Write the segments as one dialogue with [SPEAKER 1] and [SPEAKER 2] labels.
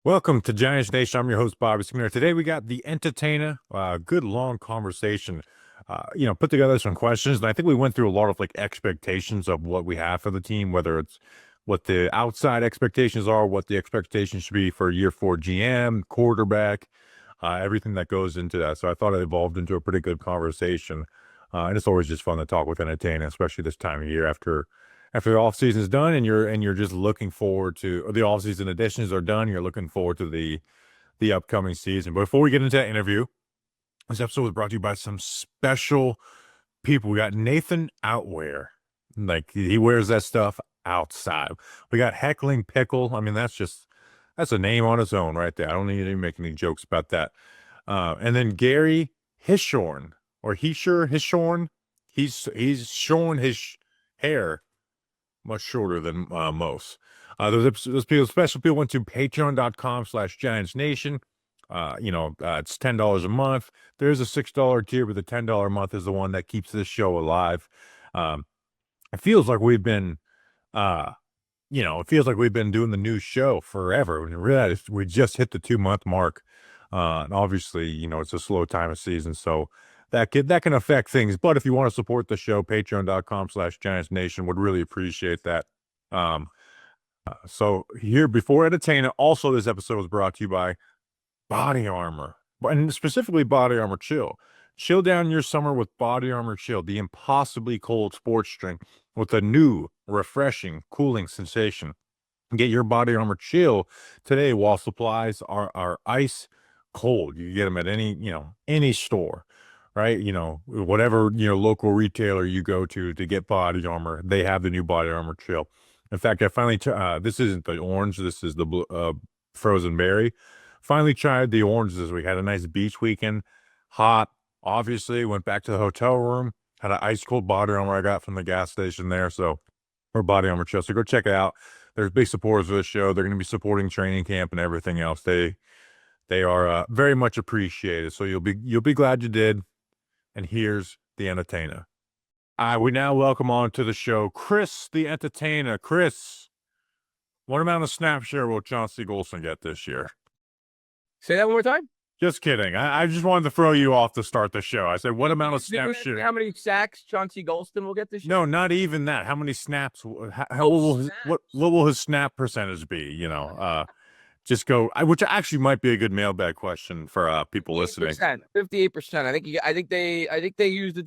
[SPEAKER 1] Welcome to Giants Nation. I'm your host, Bobby Skinner. Today we got the Entertainer. Good long conversation. Put together some questions, and I think we went through a lot of like expectations of what we have for the team, whether it's what the outside expectations are, what the expectations should be for year four GM, quarterback, everything that goes into that. So I thought it evolved into a pretty good conversation. And it's always just fun to talk with Entertainer, especially this time of year after the off season is done and you're just looking forward to, or the off season additions are done, you're looking forward to the upcoming season. But before we get into that interview, this episode was brought to you by some special people. We got Nathan Outwear. Like he wears that stuff outside. We got Heckling Pickle. I mean, that's a name on its own right there. I don't need to make any jokes about that. And then Gary Hishorn or Hishorn. He's showing his hair much shorter than most. Those people, special people, went to patreon.com/Giants Nation. It's $10 a month. There's a $6 tier, but the $10 a month is the one that keeps this show alive. It feels like we've been, doing the new show forever. When you realize we just hit the 2-month mark. And obviously, it's a slow time of season, so that can affect things. But if you want to support the show, patreon.com/Giants Nation, would really appreciate that. So here before Entertainment, also this episode was brought to you by Body Armor, and specifically Body Armor Chill. Chill down your summer with Body Armor Chill, the impossibly cold sports drink with a new, refreshing, cooling sensation. Get your Body Armor Chill today while supplies are ice cold. You get them at any store, right? Whatever, local retailer you go to get Body Armor, they have the new Body Armor Chill. In fact, I finally, this isn't the orange, this is the frozen berry. Finally tried the orange this week. Had a nice beach weekend, hot, obviously, went back to the hotel room, had an ice cold Body Armor I got from the gas station there. So, or Body Armor Chill. So go check it out. There's big supporters of this show. They're going to be supporting training camp and everything else. They are very much appreciated. So you'll be glad you did. And here's the Entertainer. We now welcome on to the show Chris the Entertainah. Chris, what amount of snap share will Chauncey Golston get this year?
[SPEAKER 2] Say that one more time.
[SPEAKER 1] Just kidding. I just wanted to throw you off to start the show. I said, what amount of snap share?
[SPEAKER 2] How many sacks Chauncey Golston will get this year?
[SPEAKER 1] No, not even that. How many snaps? What will his snap percentage be? Just go. Which actually might be a good mailbag question for people listening.
[SPEAKER 2] 58%. I think they used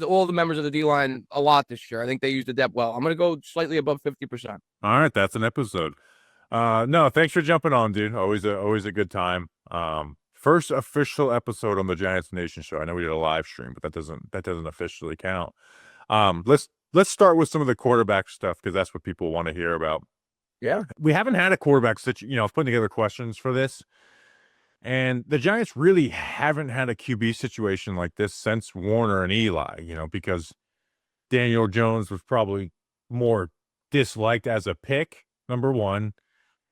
[SPEAKER 2] all the members of the D line a lot this year. I think they used the depth well. I'm gonna go slightly above 50%.
[SPEAKER 1] All right, that's an episode. No, thanks for jumping on, dude. Always a good time. First official episode on the Giants Nation show. I know we did a live stream, but that doesn't officially count. Let's start with some of the quarterback stuff because that's what people want to hear about.
[SPEAKER 2] Yeah,
[SPEAKER 1] we haven't had a quarterback putting together questions for this, and the Giants really haven't had a QB situation like this since Warner and Eli. Because Daniel Jones was probably more disliked as a pick, number one.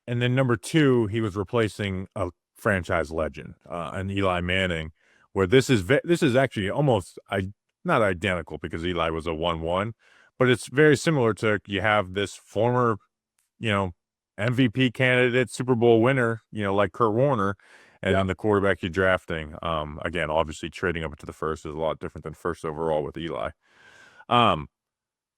[SPEAKER 1] And then number two, he was replacing a franchise legend, and Eli Manning, where this is actually almost not identical because Eli was a 1-1, but it's very similar to you have this former, MVP candidate, Super Bowl winner, like Kurt Warner, and then the quarterback you're drafting. Again, obviously trading up into the first is a lot different than first overall with Eli.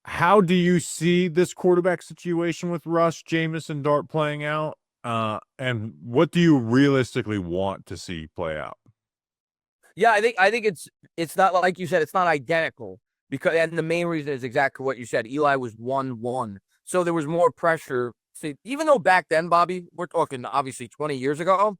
[SPEAKER 1] How do you see this quarterback situation with Russ, Jameis, and Dart playing out? And what do you realistically want to see play out?
[SPEAKER 2] Yeah, I think it's not like you said, it's not identical and the main reason is exactly what you said. Eli was 1-1. So there was more pressure. See, even though back then, Bobby, we're talking obviously 20 years ago,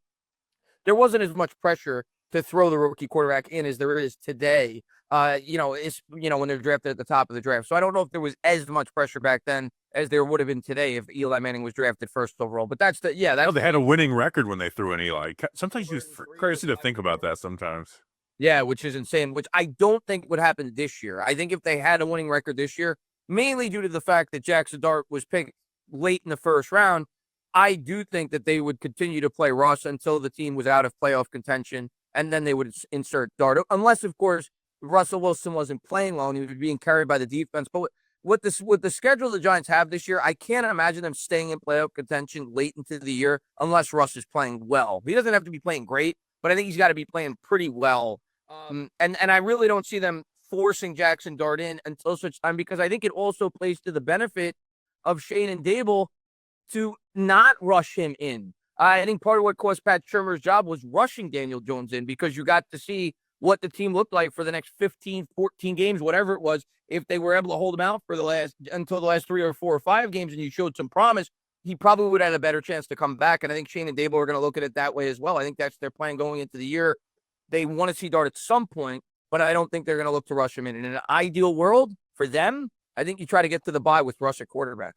[SPEAKER 2] there wasn't as much pressure to throw the rookie quarterback in as there is today. When they're drafted at the top of the draft. So I don't know if there was as much pressure back then as there would have been today if Eli Manning was drafted first overall. But that's they
[SPEAKER 1] had a winning record when they threw in Eli. Sometimes it's crazy to think about that sometimes.
[SPEAKER 2] Yeah, which is insane, which I don't think would happen this year. I think if they had a winning record this year, mainly due to the fact that Jaxson Dart was picked late in the first round, I do think that they would continue to play Russ until the team was out of playoff contention, and then they would insert Dart. Unless, of course, Russell Wilson wasn't playing well and he was being carried by the defense. But with the schedule the Giants have this year, I can't imagine them staying in playoff contention late into the year unless Russ is playing well. He doesn't have to be playing great, but I think he's got to be playing pretty well. And I really don't see them forcing Jaxson Dart in until such time, because I think it also plays to the benefit of Schoen and Daboll to not rush him in. I think part of what cost Pat Shermer's job was rushing Daniel Jones in, because you got to see what the team looked like for the next 15, 14 games, whatever it was. If they were able to hold him out for until the last 3 or 4 or 5 games and you showed some promise, he probably would have had a better chance to come back. And I think Schoen and Daboll are going to look at it that way as well. I think that's their plan going into the year. They want to see Dart at some point, but I don't think they're going to look to rush him in. In an ideal world for them, I think you try to get to the bye with Russ at quarterback.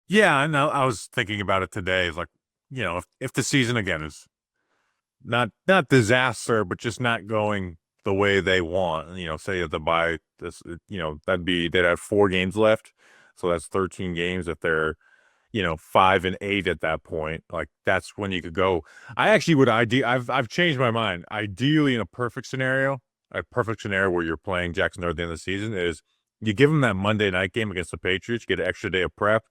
[SPEAKER 1] Yeah, I know. I was thinking about it today. It's like, if the season again is not disaster, but just not going the way they want, say at the bye this, they'd have 4 games left. So that's 13 games. If they're, 5 and 8 at that point, like that's when you could go. I actually would I've changed my mind. Ideally, in a perfect scenario where you're playing Jaxson at the end of the season, is you give them that Monday night game against the Patriots, you get an extra day of prep,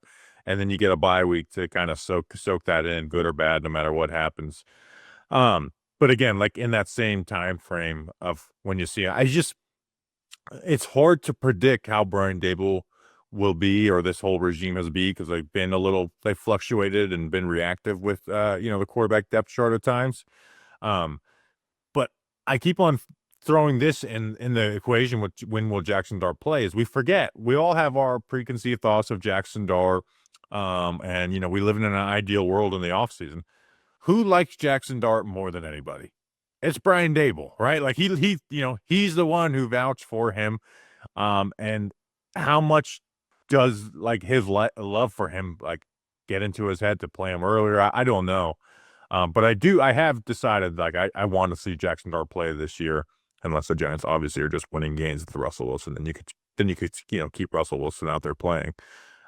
[SPEAKER 1] and then you get a bye week to kind of soak that in, good or bad, no matter what happens. But again, like in that same time frame of when you see, it's hard to predict how Brian Daboll will be, or this whole regime has been, because they fluctuated and been reactive with, the quarterback depth chart at times. But I keep on throwing this in the equation with when will Jaxson Dart play, is we forget. We all have our preconceived thoughts of Jaxson Dart. And, we live in an ideal world in the offseason. Who likes Jaxson Dart more than anybody? It's Brian Daboll, right? Like he's the one who vouched for him. And how much does like his love for him like get into his head to play him earlier? I don't know. But I have decided, like, I want to see Jaxson Dart play this year, unless the Giants obviously are just winning games with Russell Wilson. Then you could keep Russell Wilson out there playing.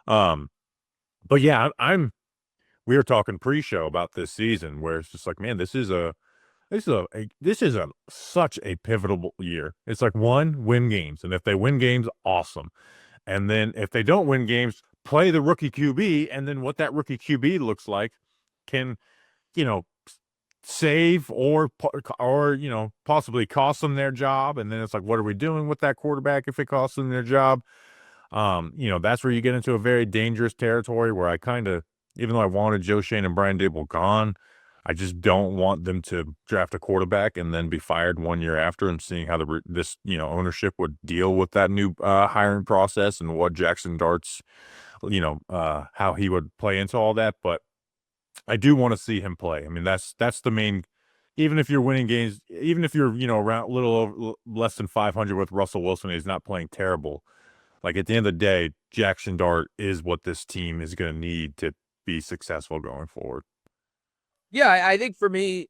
[SPEAKER 1] But yeah, we were talking pre-show about this season, where it's just like, man, this is such a pivotal year. It's like, one, win games, and if they win games, awesome. And then if they don't win games, play the rookie QB, and then what that rookie QB looks like can, save or possibly cost them their job. And then it's like, what are we doing with that quarterback if it costs them their job? That's where you get into a very dangerous territory, where I kind of, even though I wanted Joe Schoen and Brian Daboll gone, I just don't want them to draft a quarterback and then be fired 1 year after, and seeing how this ownership would deal with that new hiring process and what Jaxson Dart's, how he would play into all that. But I do want to see him play. I mean, that's the main. Even if you're winning games, even if you're around a little over, less than 500 with Russell Wilson, he's not playing terrible. Like, at the end of the day, Jaxson Dart is what this team is going to need to be successful going forward.
[SPEAKER 2] Yeah, I think for me,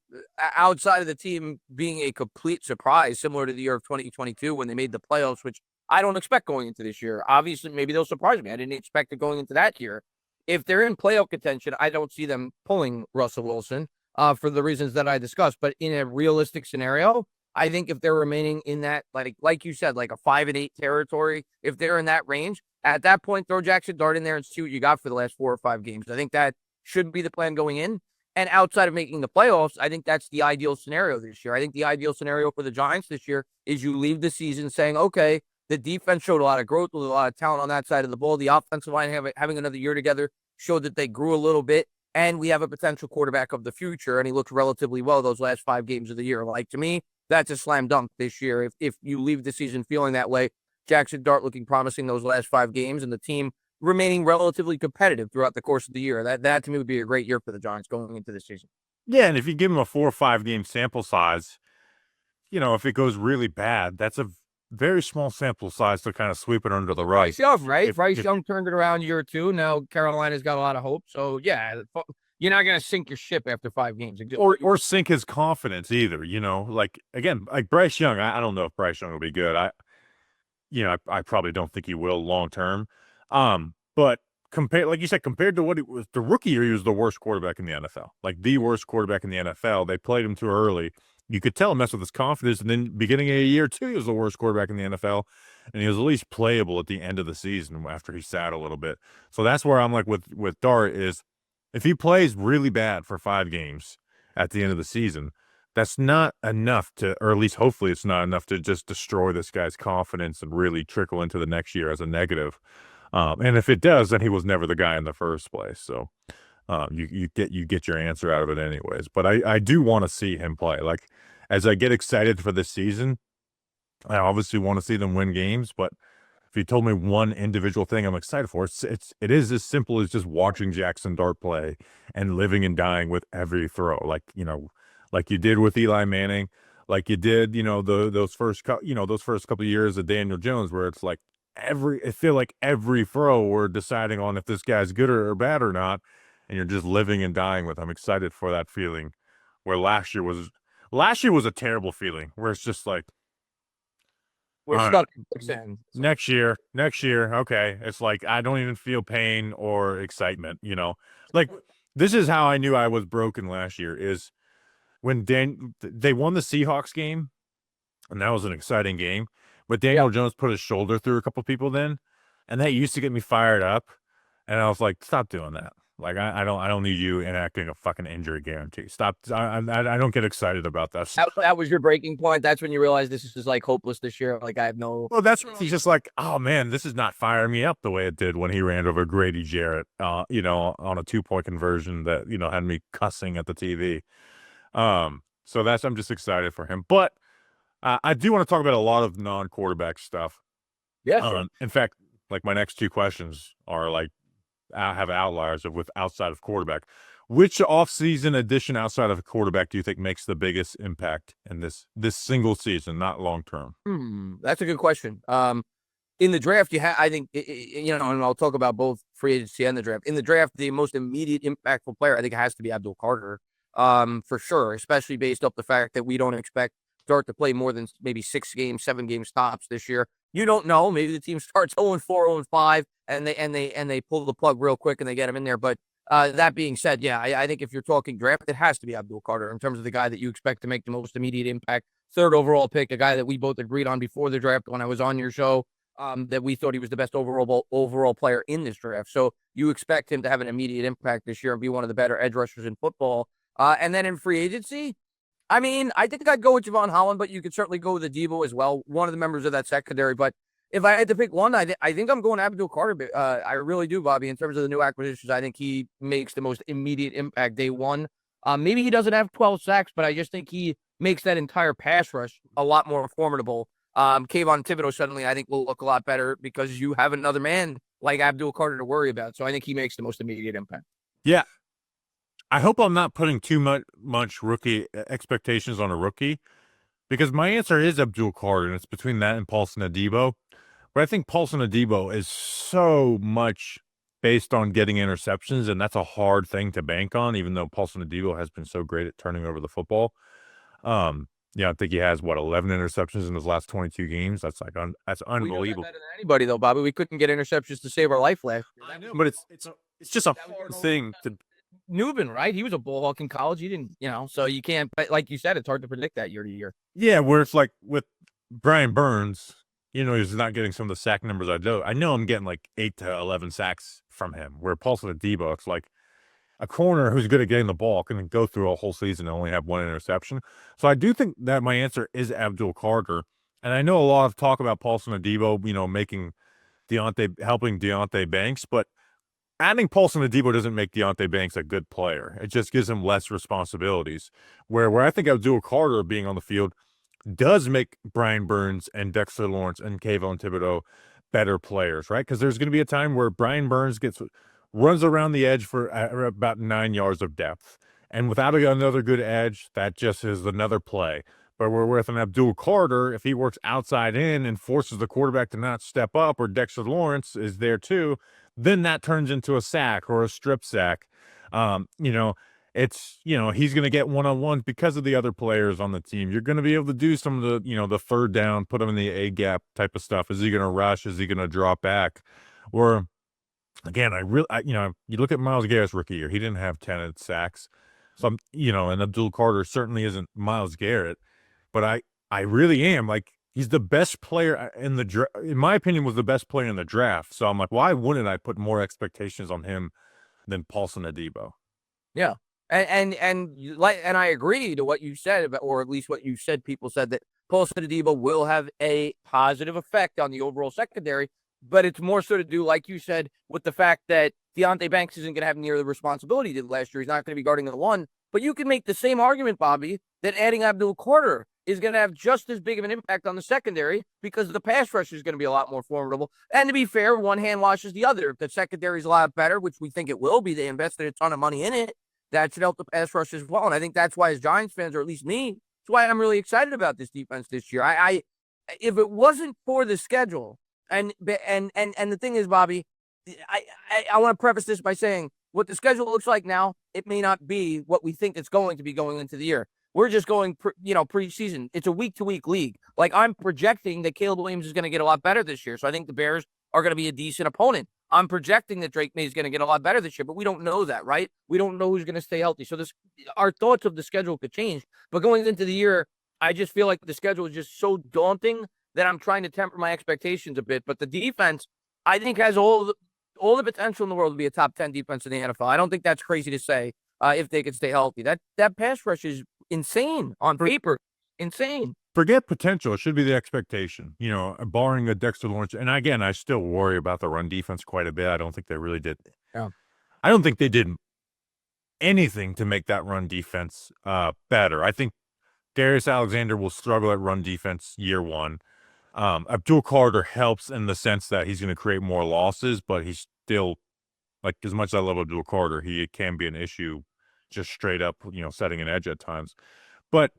[SPEAKER 2] outside of the team being a complete surprise, similar to the year of 2022 when they made the playoffs, which I don't expect going into this year. Obviously, maybe they'll surprise me. I didn't expect it going into that year. If they're in playoff contention, I don't see them pulling Russell Wilson for the reasons that I discussed. But in a realistic scenario, I think if they're remaining in that, like you said, like a 5 and 8 territory, if they're in that range, at that point, throw Jaxson Dart in there and see what you got for the last 4 or 5 games. I think that should be the plan going in. And outside of making the playoffs, I think that's the ideal scenario this year. I think the ideal scenario for the Giants this year is you leave the season saying, okay, the defense showed a lot of growth with a lot of talent on that side of the ball. The offensive line having another year together showed that they grew a little bit, and we have a potential quarterback of the future, and he looked relatively well those last 5 games of the year. Like, to me, that's a slam dunk this year. If you leave the season feeling that way, Jaxson Dart looking promising those last 5 games, and the team remaining relatively competitive throughout the course of the year. That to me would be a great year for the Giants going into the season.
[SPEAKER 1] Yeah, and if you give them a 4 or 5 game sample size, if it goes really bad, that's a very small sample size to kind of sweep it under the rug.
[SPEAKER 2] Bryce Young, right? Bryce Young turned it around year 2. Now Carolina's got a lot of hope. So yeah, you're not going to sink your ship after 5 games.
[SPEAKER 1] Or sink his confidence either, like, again, like Bryce Young, I don't know if Bryce Young will be good. I probably don't think he will long term. But like you said, compared to what it was, the rookie year, he was the worst quarterback in the NFL, like the worst quarterback in the NFL. They played him too early. you could tell mess with his confidence. And then beginning of a year too, he was the worst quarterback in the NFL, and he was at least playable at the end of the season after he sat a little bit. So that's where I'm like with Dart is if he plays really bad for 5 games at the end of the season, that's not enough to, or at least hopefully it's not enough to just destroy this guy's confidence and really trickle into the next year as a negative. And if it does, then he was never the guy in the first place. So you get your answer out of it anyways. But I do want to see him play. Like as I get excited for this season, I obviously want to see them win games. But if you told me one individual thing I'm excited for, it is as simple as just watching Jaxson Dart play and living and dying with every throw. Like like you did with Eli Manning, like you did those first couple of years of Daniel Jones, where it's like I feel like every throw we're deciding on if this guy's good or bad or not, and you're just living and dying with. I'm excited for that feeling. Where last year was a terrible feeling, where it's just like
[SPEAKER 2] We're
[SPEAKER 1] all right,
[SPEAKER 2] stuck in quicksand.
[SPEAKER 1] next year, okay. It's like I don't even feel pain or excitement. Like this is how I knew I was broken last year. Is when they won the Seahawks game, and that was an exciting game. But Daniel Jones put his shoulder through a couple people then, and that used to get me fired up. And I was like, stop doing that. Like I don't need you enacting a fucking injury guarantee. Stop. I don't get excited about that.
[SPEAKER 2] That was your breaking point. That's when you realized this is just like hopeless this year. Like I have no.
[SPEAKER 1] Well, that's when he's just like, oh man, this is not firing me up the way it did when he ran over Grady Jarrett. On a 2-point conversion that had me cussing at the TV. So I'm just excited for him. But I do want to talk about a lot of non-quarterback stuff.
[SPEAKER 2] Yeah. Sure.
[SPEAKER 1] In fact, like my next 2 questions are like have outliers with outside of quarterback. Which offseason addition outside of a quarterback do you think makes the biggest impact in this single season, not long term?
[SPEAKER 2] That's a good question. In the draft, I think, and I'll talk about both free agency and the draft. In the draft, the most immediate impactful player, I think, has to be Abdul Carter, for sure, especially based off the fact that we don't expect Dart to play more than maybe 6 games, 7 games tops this year. You don't know. Maybe the team starts 0-4, 0-5, and they pull the plug real quick and they get him in there. But that being said, yeah, I think if you're talking draft, it has to be Abdul Carter in terms of the guy that you expect to make the most immediate impact. 3rd overall pick, a guy that we both agreed on before the draft when I was on your show, that we thought he was the best overall player in this draft. So you expect him to have an immediate impact this year and be one of the better edge rushers in football. And then in free agency, I mean, I think I'd go with Javon Holland, but you could certainly go with Daboll as well, one of the members of that secondary. But if I had to pick one, I think I'm going Abdul Carter. I really do, Bobby. In terms of the new acquisitions, I think he makes the most immediate impact day one. Maybe he doesn't have 12 sacks, but I just think he makes that entire pass rush a lot more formidable. Kayvon Thibodeau suddenly, I think, will look a lot better because you have another man like Abdul Carter to worry about. So I think he makes the most immediate impact.
[SPEAKER 1] Yeah. I hope I'm not putting too much rookie expectations on a rookie, because my answer is Abdul Carter, and it's between that and Paulson Adebo. But I think Paulson Adebo is so much based on getting interceptions, and that's a hard thing to bank on, even though Paulson Adebo has been so great at turning over the football. I think he has 11 interceptions in his last 22 games. That's like that's unbelievable.
[SPEAKER 2] Better than anybody though, Bobby. We couldn't get interceptions to save our life last year.
[SPEAKER 1] I know, but it's just a hard thing to.
[SPEAKER 2] Newbin, right? He was a bull hawk in college. He didn't, so you can't, like you said, it's hard to predict that year to year.
[SPEAKER 1] Yeah, where it's like with Brian Burns, he's not getting some of the sack numbers I do. I know I'm getting like 8 to 11 sacks from him, where Paulson Adebo, it's like a corner who's good at getting the ball can go through a whole season and only have 1 interception. So I do think that my answer is Abdul Carter. And I know a lot of talk about Paulson Adebo, helping Deontay Banks, but adding Paulson Adebo doesn't make Deontay Banks a good player. It just gives him less responsibilities. Where I think Abdul Carter being on the field does make Brian Burns and Dexter Lawrence and Kayvon Thibodeau better players, right? Because there's going to be a time where Brian Burns runs around the edge for about 9 yards of depth. And without another good edge, that just is another play. But we're with an Abdul Carter, if he works outside in and forces the quarterback to not step up, or Dexter Lawrence is there too, then that turns into a sack or a strip sack. It's, he's going to get one-on-ones because of the other players on the team. You're going to be able to do some of the, the third down, put him in the A gap type of stuff. Is he going to rush? Is he going to drop back? Or again, you look at Myles Garrett's rookie year, he didn't have 10 sacks. So I'm, and Abdul Carter certainly isn't Myles Garrett, but I really am like he's the best player in the draft. In my opinion, was the best player in the draft. So I'm like, why wouldn't I put more expectations on him than Paulson Adebo?
[SPEAKER 2] Yeah. And I agree to what you said about, or at least what you said. People said that Paulson Adebo will have a positive effect on the overall secondary, but it's more so to do, like you said, with the fact that Deonte Banks isn't going to have near the responsibility he did last year. He's not going to be guarding the one. But you can make the same argument, Bobby, that adding Abdul Carter is going to have just as big of an impact on the secondary because the pass rush is going to be a lot more formidable. And to be fair, one hand washes the other. If the secondary is a lot better, which we think it will be, they invested a ton of money in it, that should help the pass rush as well. And I think that's why, as Giants fans, or at least me, that's why I'm really excited about this defense this year. If it wasn't for the schedule, and the thing is, Bobby, I want to preface this by saying what the schedule looks like now, it may not be what we think it's going to be going into the year. We're just going, preseason. It's a week-to-week league. Like, I'm projecting that Caleb Williams is going to get a lot better this year. So I think the Bears are going to be a decent opponent. I'm projecting that Drake May is going to get a lot better this year, but we don't know that, right? We don't know who's going to stay healthy. So our thoughts of the schedule could change. But going into the year, I just feel like the schedule is just so daunting that I'm trying to temper my expectations a bit. But the defense, I think, has all the potential in the world to be a top 10 defense in the NFL. I don't think that's crazy to say if they could stay healthy. That pass rush is insane on paper. Insane.
[SPEAKER 1] Forget potential. It should be the expectation, barring a Dexter Lawrence. And again, I still worry about the run defense quite a bit. I don't think they really did.
[SPEAKER 2] Yeah.
[SPEAKER 1] I don't think they did anything to make that run defense better. I think Darius Alexander will struggle at run defense year one. Abdul Carter helps in the sense that he's going to create more losses, but he's still, like, as much as I love Abdul Carter, he can be an issue just straight up, setting an edge at times. But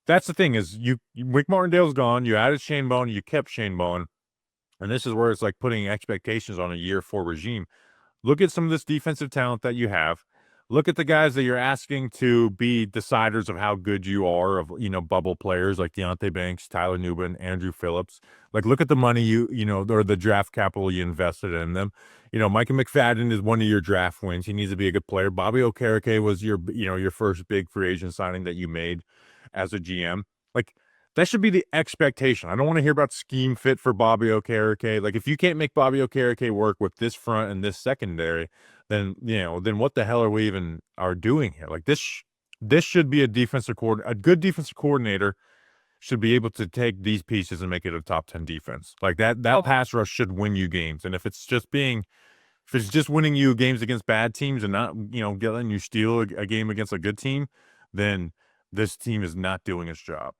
[SPEAKER 1] that's the thing is Wick Martindale's gone. You added Shane Bowen. You kept Shane Bowen. And this is where it's like putting expectations on a year four regime. Look at some of this defensive talent that you have. Look at the guys that you're asking to be deciders of how good you are, of, bubble players like Deonte Banks, Tyler Nubin, Andrew Phillips. Like, look at the money or the draft capital you invested in them. Micah McFadden is one of your draft wins. He needs to be a good player. Bobby Okereke was your first big free agent signing that you made as a GM. Like, that should be the expectation. I don't want to hear about scheme fit for Bobby Okereke. Like, if you can't make Bobby Okereke work with this front and this secondary, then what the hell are we even doing here? Like, this should be a good defensive coordinator should be able to take these pieces and make it a top 10 defense. Like, that pass rush should win you games. And if it's just winning you games against bad teams and not, letting you steal a game against a good team, then this team is not doing its job.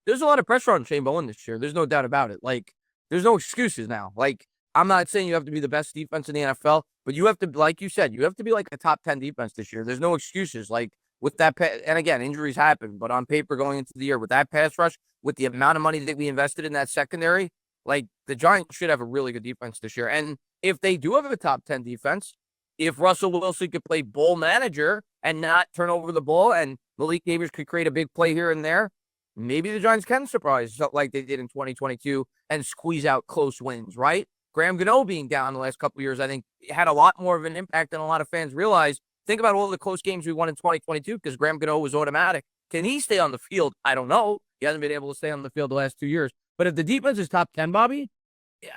[SPEAKER 2] There's a lot of pressure on Shane Bowen this year. There's no doubt about it. Like, there's no excuses now. Like, I'm not saying you have to be the best defense in the NFL, but you have to, like you said, you have to be like a top 10 defense this year. There's no excuses. Like, with that, and again, injuries happen, but on paper going into the year with that pass rush, with the amount of money that we invested in that secondary, like, the Giants should have a really good defense this year. And if they do have a top 10 defense, if Russell Wilson could play ball manager and not turn over the ball, and Malik Nabers could create a big play here and there, maybe the Giants can surprise like they did in 2022 and squeeze out close wins, right? Graham Gano being down the last couple of years, I think, had a lot more of an impact than a lot of fans realize. Think about all the close games we won in 2022 because Graham Gano was automatic. Can he stay on the field? I don't know. He hasn't been able to stay on the field the last 2 years. But if the defense is top 10, Bobby,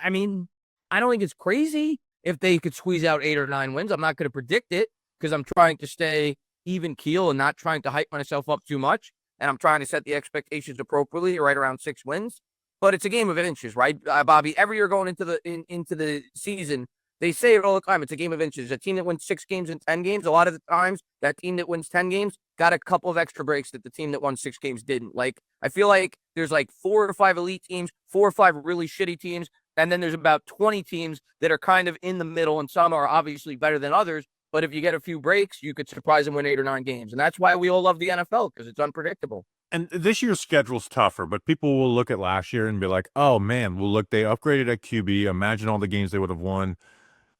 [SPEAKER 2] I mean, I don't think it's crazy if they could squeeze out 8 or 9 wins. I'm not going to predict it because I'm trying to stay even keel and not trying to hype myself up too much. And I'm trying to set the expectations appropriately, right around 6 wins. But it's a game of inches, right, Bobby? Every year going into the season, they say it all the time. It's a game of inches. A team that wins 6 games and 10 games, a lot of the times, that team that wins 10 games got a couple of extra breaks that the team that won 6 games didn't. Like, I feel like there's like 4 or 5 elite teams, 4 or 5 really shitty teams, and then there's about 20 teams that are kind of in the middle, and some are obviously better than others. But if you get a few breaks, you could surprise them, win 8 or 9 games. And that's why we all love the NFL, because it's unpredictable.
[SPEAKER 1] And this year's schedule's tougher, but people will look at last year and be like, oh, man, well, look, they upgraded at QB. Imagine all the games they would have won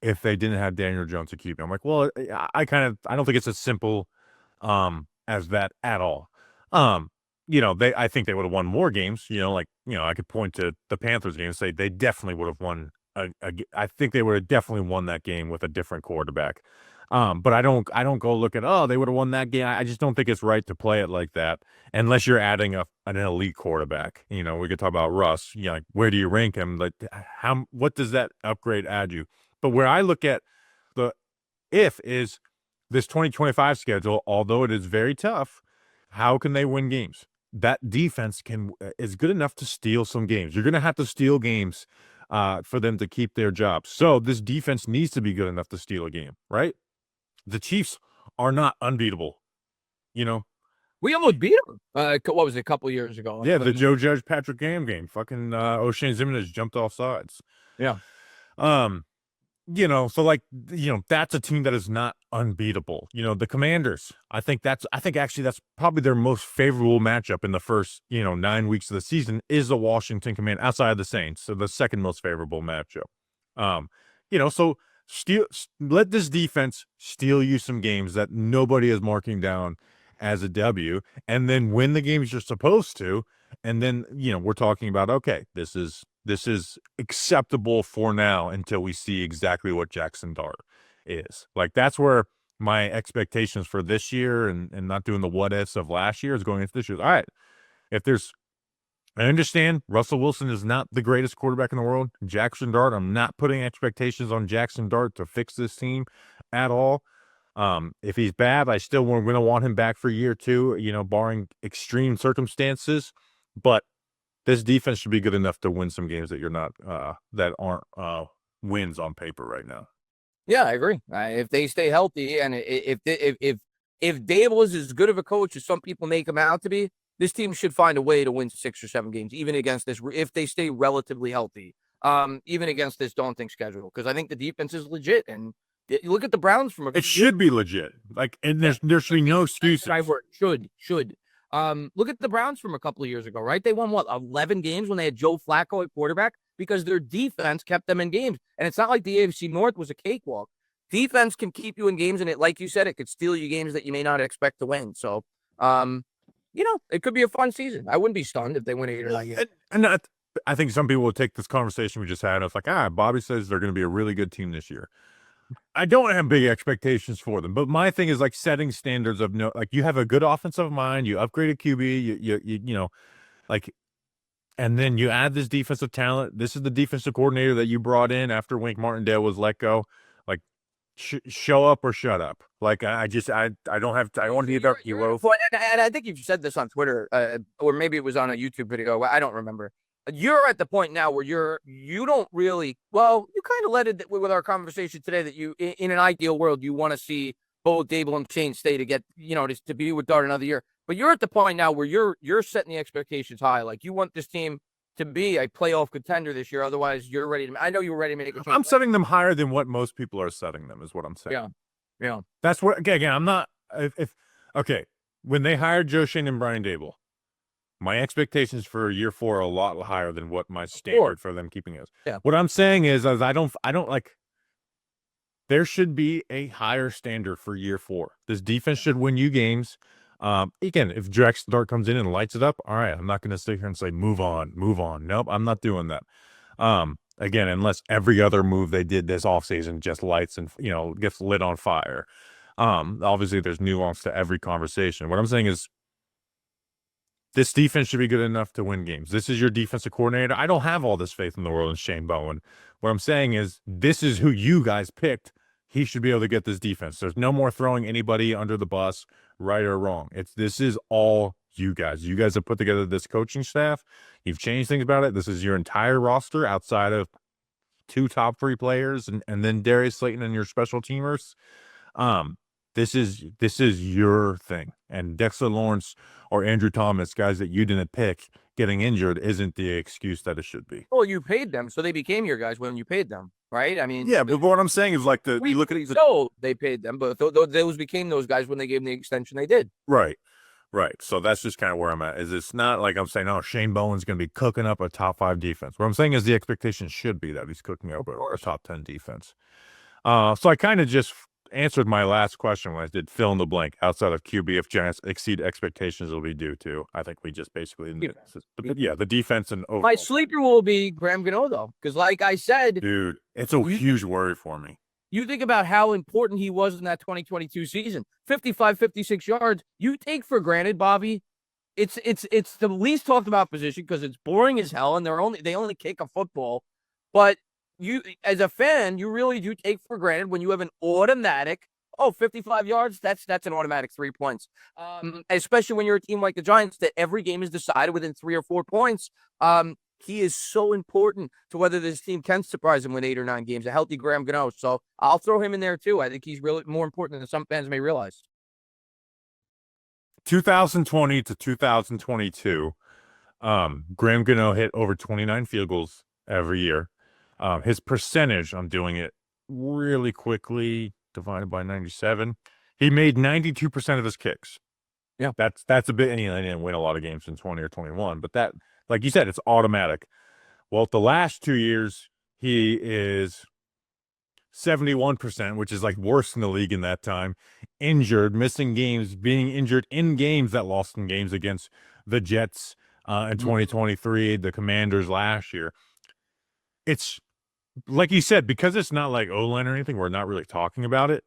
[SPEAKER 1] if they didn't have Daniel Jones at QB. I'm like, well, I don't think it's as simple as that at all. I think they would have won more games. I could point to the Panthers game and say they definitely would have won. I think they would have definitely won that game with a different quarterback. But I don't go look at, oh, they would have won that game. I just don't think it's right to play it like that unless you're adding an elite quarterback. You know, we could talk about Russ. You know, like, where do you rank him? Like, what does that upgrade add you? But where I look at the if is this 2025 schedule, although it is very tough, how can they win games? That defense is good enough to steal some games. You're going to have to steal games for them to keep their jobs. So this defense needs to be good enough to steal a game, right? The Chiefs are not unbeatable. You know,
[SPEAKER 2] We almost beat them. What was it, a couple years ago?
[SPEAKER 1] yeah, the Joe Judge Patrick Graham game. Fucking O'Shane Ximines jumped off sides.
[SPEAKER 2] Yeah.
[SPEAKER 1] You know, so like, you know, that's a team that is not unbeatable. You know, the Commanders, I think actually that's probably their most favorable matchup in the first, 9 weeks of the season is the Washington Command outside of the Saints. So the second most favorable matchup. So let this defense steal you some games that nobody is marking down as a W, and then win the games you're supposed to. And then, we're talking about, okay, this is acceptable for now until we see exactly what Jaxson Dart is. Like, that's where my expectations for this year and not doing the what ifs of last year is going into this year. All right, I understand Russell Wilson is not the greatest quarterback in the world. Jaxson Dart, I'm not putting expectations on Jaxson Dart to fix this team at all. If he's bad, I still going to want him back for year 2, barring extreme circumstances. But this defense should be good enough to win some games that that aren't wins on paper right now.
[SPEAKER 2] Yeah, I agree. If they stay healthy, and if Daboll is as good of a coach as some people make him out to be, this team should find a way to win 6 or 7 games, even against this, if they stay relatively healthy, even against this daunting schedule. Because I think the defense is legit, and you look at the Browns from
[SPEAKER 1] it should be legit. Like, and there should be no excuses.
[SPEAKER 2] Should. Look at the Browns from a couple of years ago, right? They won 11 games when they had Joe Flacco at quarterback because their defense kept them in games. And it's not like the AFC North was a cakewalk. Defense can keep you in games, and like you said, it could steal you games that you may not expect to win. So, it could be a fun season. I wouldn't be stunned if they win 8 or 9 games.
[SPEAKER 1] And I think some people will take this conversation we just had. It's like, Bobby says they're going to be a really good team this year. I don't have big expectations for them, but my thing is like setting standards of you have a good offensive mind, you upgrade a QB, and then you add this defensive talent. This is the defensive coordinator that you brought in after Wink Martindale was let go. Like, show up or shut up. Like, I don't have to. I want to be about hero.
[SPEAKER 2] And I think you've said this on Twitter, or maybe it was on a YouTube video. I don't remember. You're at the point now where you don't really, you kind of led it with our conversation today that you, in an ideal world, you want to see both Daboll and Shane stay to get, to be with Dart another year. But you're at the point now where you're setting the expectations high. Like, you want this team to be a playoff contender this year. Otherwise, you're ready to, I know you're ready to make a change.
[SPEAKER 1] I'm setting them higher than what most people are setting them, is what I'm saying.
[SPEAKER 2] Yeah.
[SPEAKER 1] That's where, again, I'm not, when they hired Joe Shane and Brian Daboll, my expectations for year 4 are a lot higher than what my standard for them keeping is.
[SPEAKER 2] Yeah.
[SPEAKER 1] What I'm saying is I don't like, there should be a higher standard for year 4. This defense should win you games. Again, if Jaxson Dart comes in and lights it up, all right, I'm not going to sit here and say, move on. Nope, I'm not doing that. Again, unless every other move they did this offseason just lights and, gets lit on fire. Obviously there's nuance to every conversation. What I'm saying is, this defense should be good enough to win games. This is your defensive coordinator. I don't have all this faith in the world in Shane Bowen. What I'm saying is, this is who you guys picked. He should be able to get this defense. There's no more throwing anybody under the bus, right or wrong. This is all you guys. You guys have put together this coaching staff. You've changed things about it. This is your entire roster outside of 2 top 3 players and then Darius Slayton and your special teamers. This is your thing. And Dexter Lawrence or Andrew Thomas, guys that you didn't pick, getting injured isn't the excuse that it should be.
[SPEAKER 2] Well, you paid them, so they became your guys when you paid them, right? I mean,
[SPEAKER 1] yeah, but what I'm saying is, like, you look at
[SPEAKER 2] so they paid them, but those became those guys when they gave them the extension they did.
[SPEAKER 1] Right. So that's just kind of where I'm at. Is it's not like I'm saying, Shane Bowen's going to be cooking up a top 5 defense. What I'm saying is the expectation should be that he's cooking up a top 10 defense. So I kind of just answered my last question when I did fill in the blank outside of QB. If Giants exceed expectations, will be due to. I think we just basically, the defense and overall.
[SPEAKER 2] My sleeper will be Graham Gano, though, because like I said,
[SPEAKER 1] dude, it's a huge worry for me.
[SPEAKER 2] You think about how important he was in that 2022 season. 55, 56 yards. You take for granted, Bobby. It's the least talked about position because it's boring as hell, and they only kick a football. But you, as a fan, you really do take for granted when you have an automatic. Oh, 55 yards. That's an automatic 3 points. Especially when you're a team like the Giants, that every game is decided within 3 or 4 points. He is so important to whether this team can surprise him with 8 or 9 games. A healthy Graham Gano. So I'll throw him in there too. I think he's really more important than some fans may realize.
[SPEAKER 1] 2020 to 2022, Graham Gano hit over 29 field goals every year. His percentage, I'm doing it really quickly, divided by 97. He made 92% of his kicks.
[SPEAKER 2] Yeah.
[SPEAKER 1] That's a bit, and he didn't win a lot of games in 20 or 21, but that, like you said, it's automatic. Well, the last 2 years, he is 71%, which is like worse in the league in that time. Injured, missing games, being injured in games that lost in games against the Jets in 2023, the Commanders last year. It's like you said, because it's not like O-line or anything, we're not really talking about it.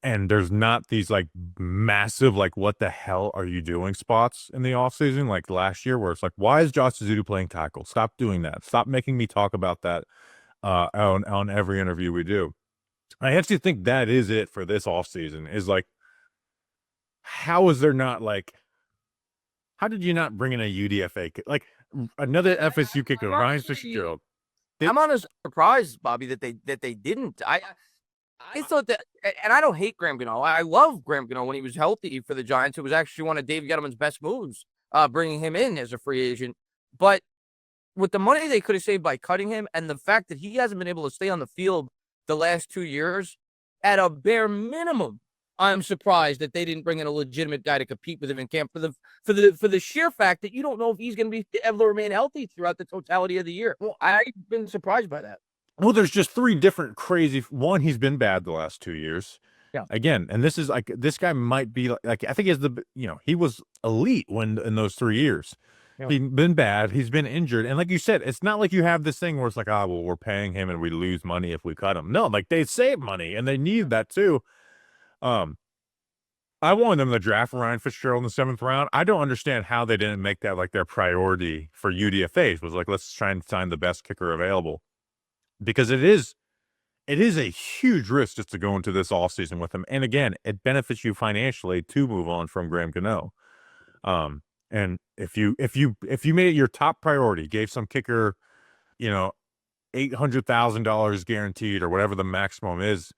[SPEAKER 1] And there's not these like massive, like, what the hell are you doing spots in the offseason, like last year, where it's like, why is Josh Suzuki playing tackle? Stop doing that. Stop making me talk about that on every interview we do. I actually think that is it for this offseason, is like, how is there not like, how did you not bring in a UDFA kick? Like another FSU kicker, Ryan Fitzgerald.
[SPEAKER 2] I'm honestly surprised, Bobby, that they didn't. I thought that, and I don't hate Graham Gano. I love Graham Gano when he was healthy for the Giants. It was actually one of Dave Gettleman's best moves, bringing him in as a free agent. But with the money they could have saved by cutting him, and the fact that he hasn't been able to stay on the field the last 2 years, at a bare minimum, I'm surprised that they didn't bring in a legitimate guy to compete with him in camp for the sheer fact that you don't know if he's going to be able to remain healthy throughout the totality of the year. Well, I've been surprised by that.
[SPEAKER 1] Well, there's just 3 different crazy. One, he's been bad the last 2 years.
[SPEAKER 2] Yeah.
[SPEAKER 1] Again, and this is like, this guy might be like I think he has the, he was elite when in those 3 years. Yeah. He's been bad. He's been injured. And like you said, it's not like you have this thing where it's like, well, we're paying him and we lose money if we cut him. No, like they save money and they need that too. I wanted them to draft Ryan Fitzgerald in the 7th round. I don't understand how they didn't make that like their priority for UDFAs. Was like, let's try and sign the best kicker available, because it is a huge risk just to go into this offseason with him. And again, it benefits you financially to move on from Graham Gano. And if you made it your top priority, gave some kicker, $800,000 guaranteed or whatever the maximum is,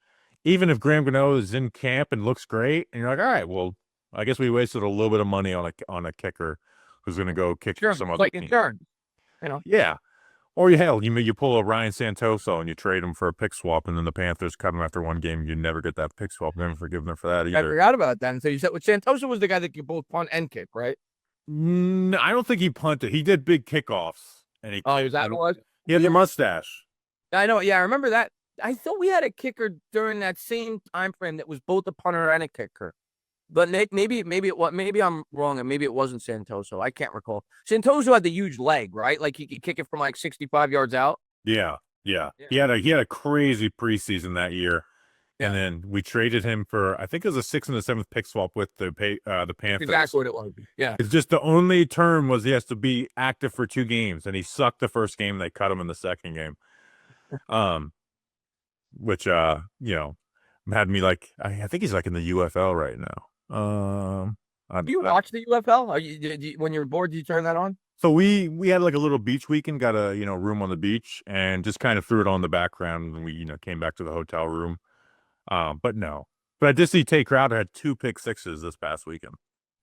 [SPEAKER 1] even if Graham Gano is in camp and looks great, and you're like, all right, well, I guess we wasted a little bit of money on a kicker who's going to go kick some other team. Yeah. Or you pull a Ryan Santoso and you trade him for a pick swap, and then the Panthers cut him after 1 game. You never get that pick swap. Never forgive them for that either.
[SPEAKER 2] I forgot about that. And so you said Santoso was the guy that could both punt and kick, right?
[SPEAKER 1] No, I don't think he punted. He did big kickoffs. And he
[SPEAKER 2] was that what?
[SPEAKER 1] He had the mustache. I
[SPEAKER 2] know. Yeah, I remember that. I thought we had a kicker during that same time frame that was both a punter and a kicker. But maybe I'm wrong, and maybe it wasn't Santoso. I can't recall. Santoso had the huge leg, right? Like he could kick it from like 65 yards out.
[SPEAKER 1] Yeah. He had a crazy preseason that year, and then we traded him for, I think it was a 6th and a 7th pick swap with the Panthers.
[SPEAKER 2] Exactly what it was. Yeah.
[SPEAKER 1] It's just the only term was he has to be active for 2 games, and he sucked the first game. They cut him in the second game. Which had me like, I think he's like in the UFL right now.
[SPEAKER 2] Do you watch the UFL? When you're bored, do you turn that on?
[SPEAKER 1] So we had like a little beach weekend, got a room on the beach, and just kind of threw it on the background when we came back to the hotel room. But I did see Tay Crowder had 2 pick sixes this past weekend.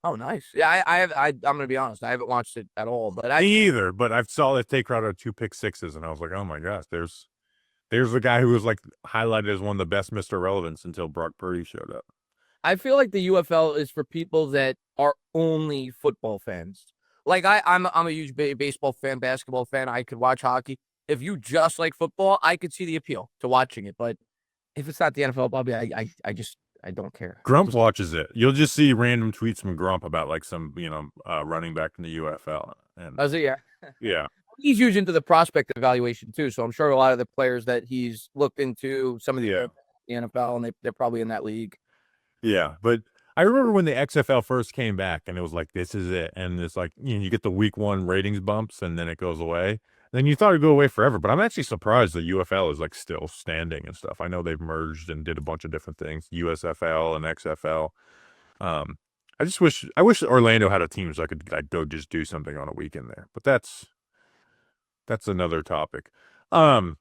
[SPEAKER 2] Oh, nice. Yeah, I'm gonna be honest, I haven't watched it at all. But
[SPEAKER 1] me either. But I saw that Tay Crowder had 2 pick sixes, and I was like, oh my gosh, there's the guy who was like highlighted as one of the best Mr. Relevance until Brock Purdy showed up.
[SPEAKER 2] I feel like the UFL is for people that are only football fans. Like I'm a huge baseball fan, basketball fan. I could watch hockey. If you just like football, I could see the appeal to watching it. But if it's not the NFL, Bobby, I don't care.
[SPEAKER 1] Grump watches it. You'll just see random tweets from Grump about like some running back in the UFL. And
[SPEAKER 2] does it? Yeah.
[SPEAKER 1] Yeah.
[SPEAKER 2] He's huge into the prospect evaluation too, so I'm sure a lot of the players that he's looked into, some of the the NFL, and they're probably in that league.
[SPEAKER 1] Yeah, but I remember when the XFL first came back, and it was like, this is it, and it's like, you get the week 1 ratings bumps, and then it goes away. Then you thought it'd go away forever, but I'm actually surprised the UFL is like still standing and stuff. I know they've merged and did a bunch of different things, USFL and XFL. I wish Orlando had a team so I could like go just do something on a weekend there, but that's another topic. So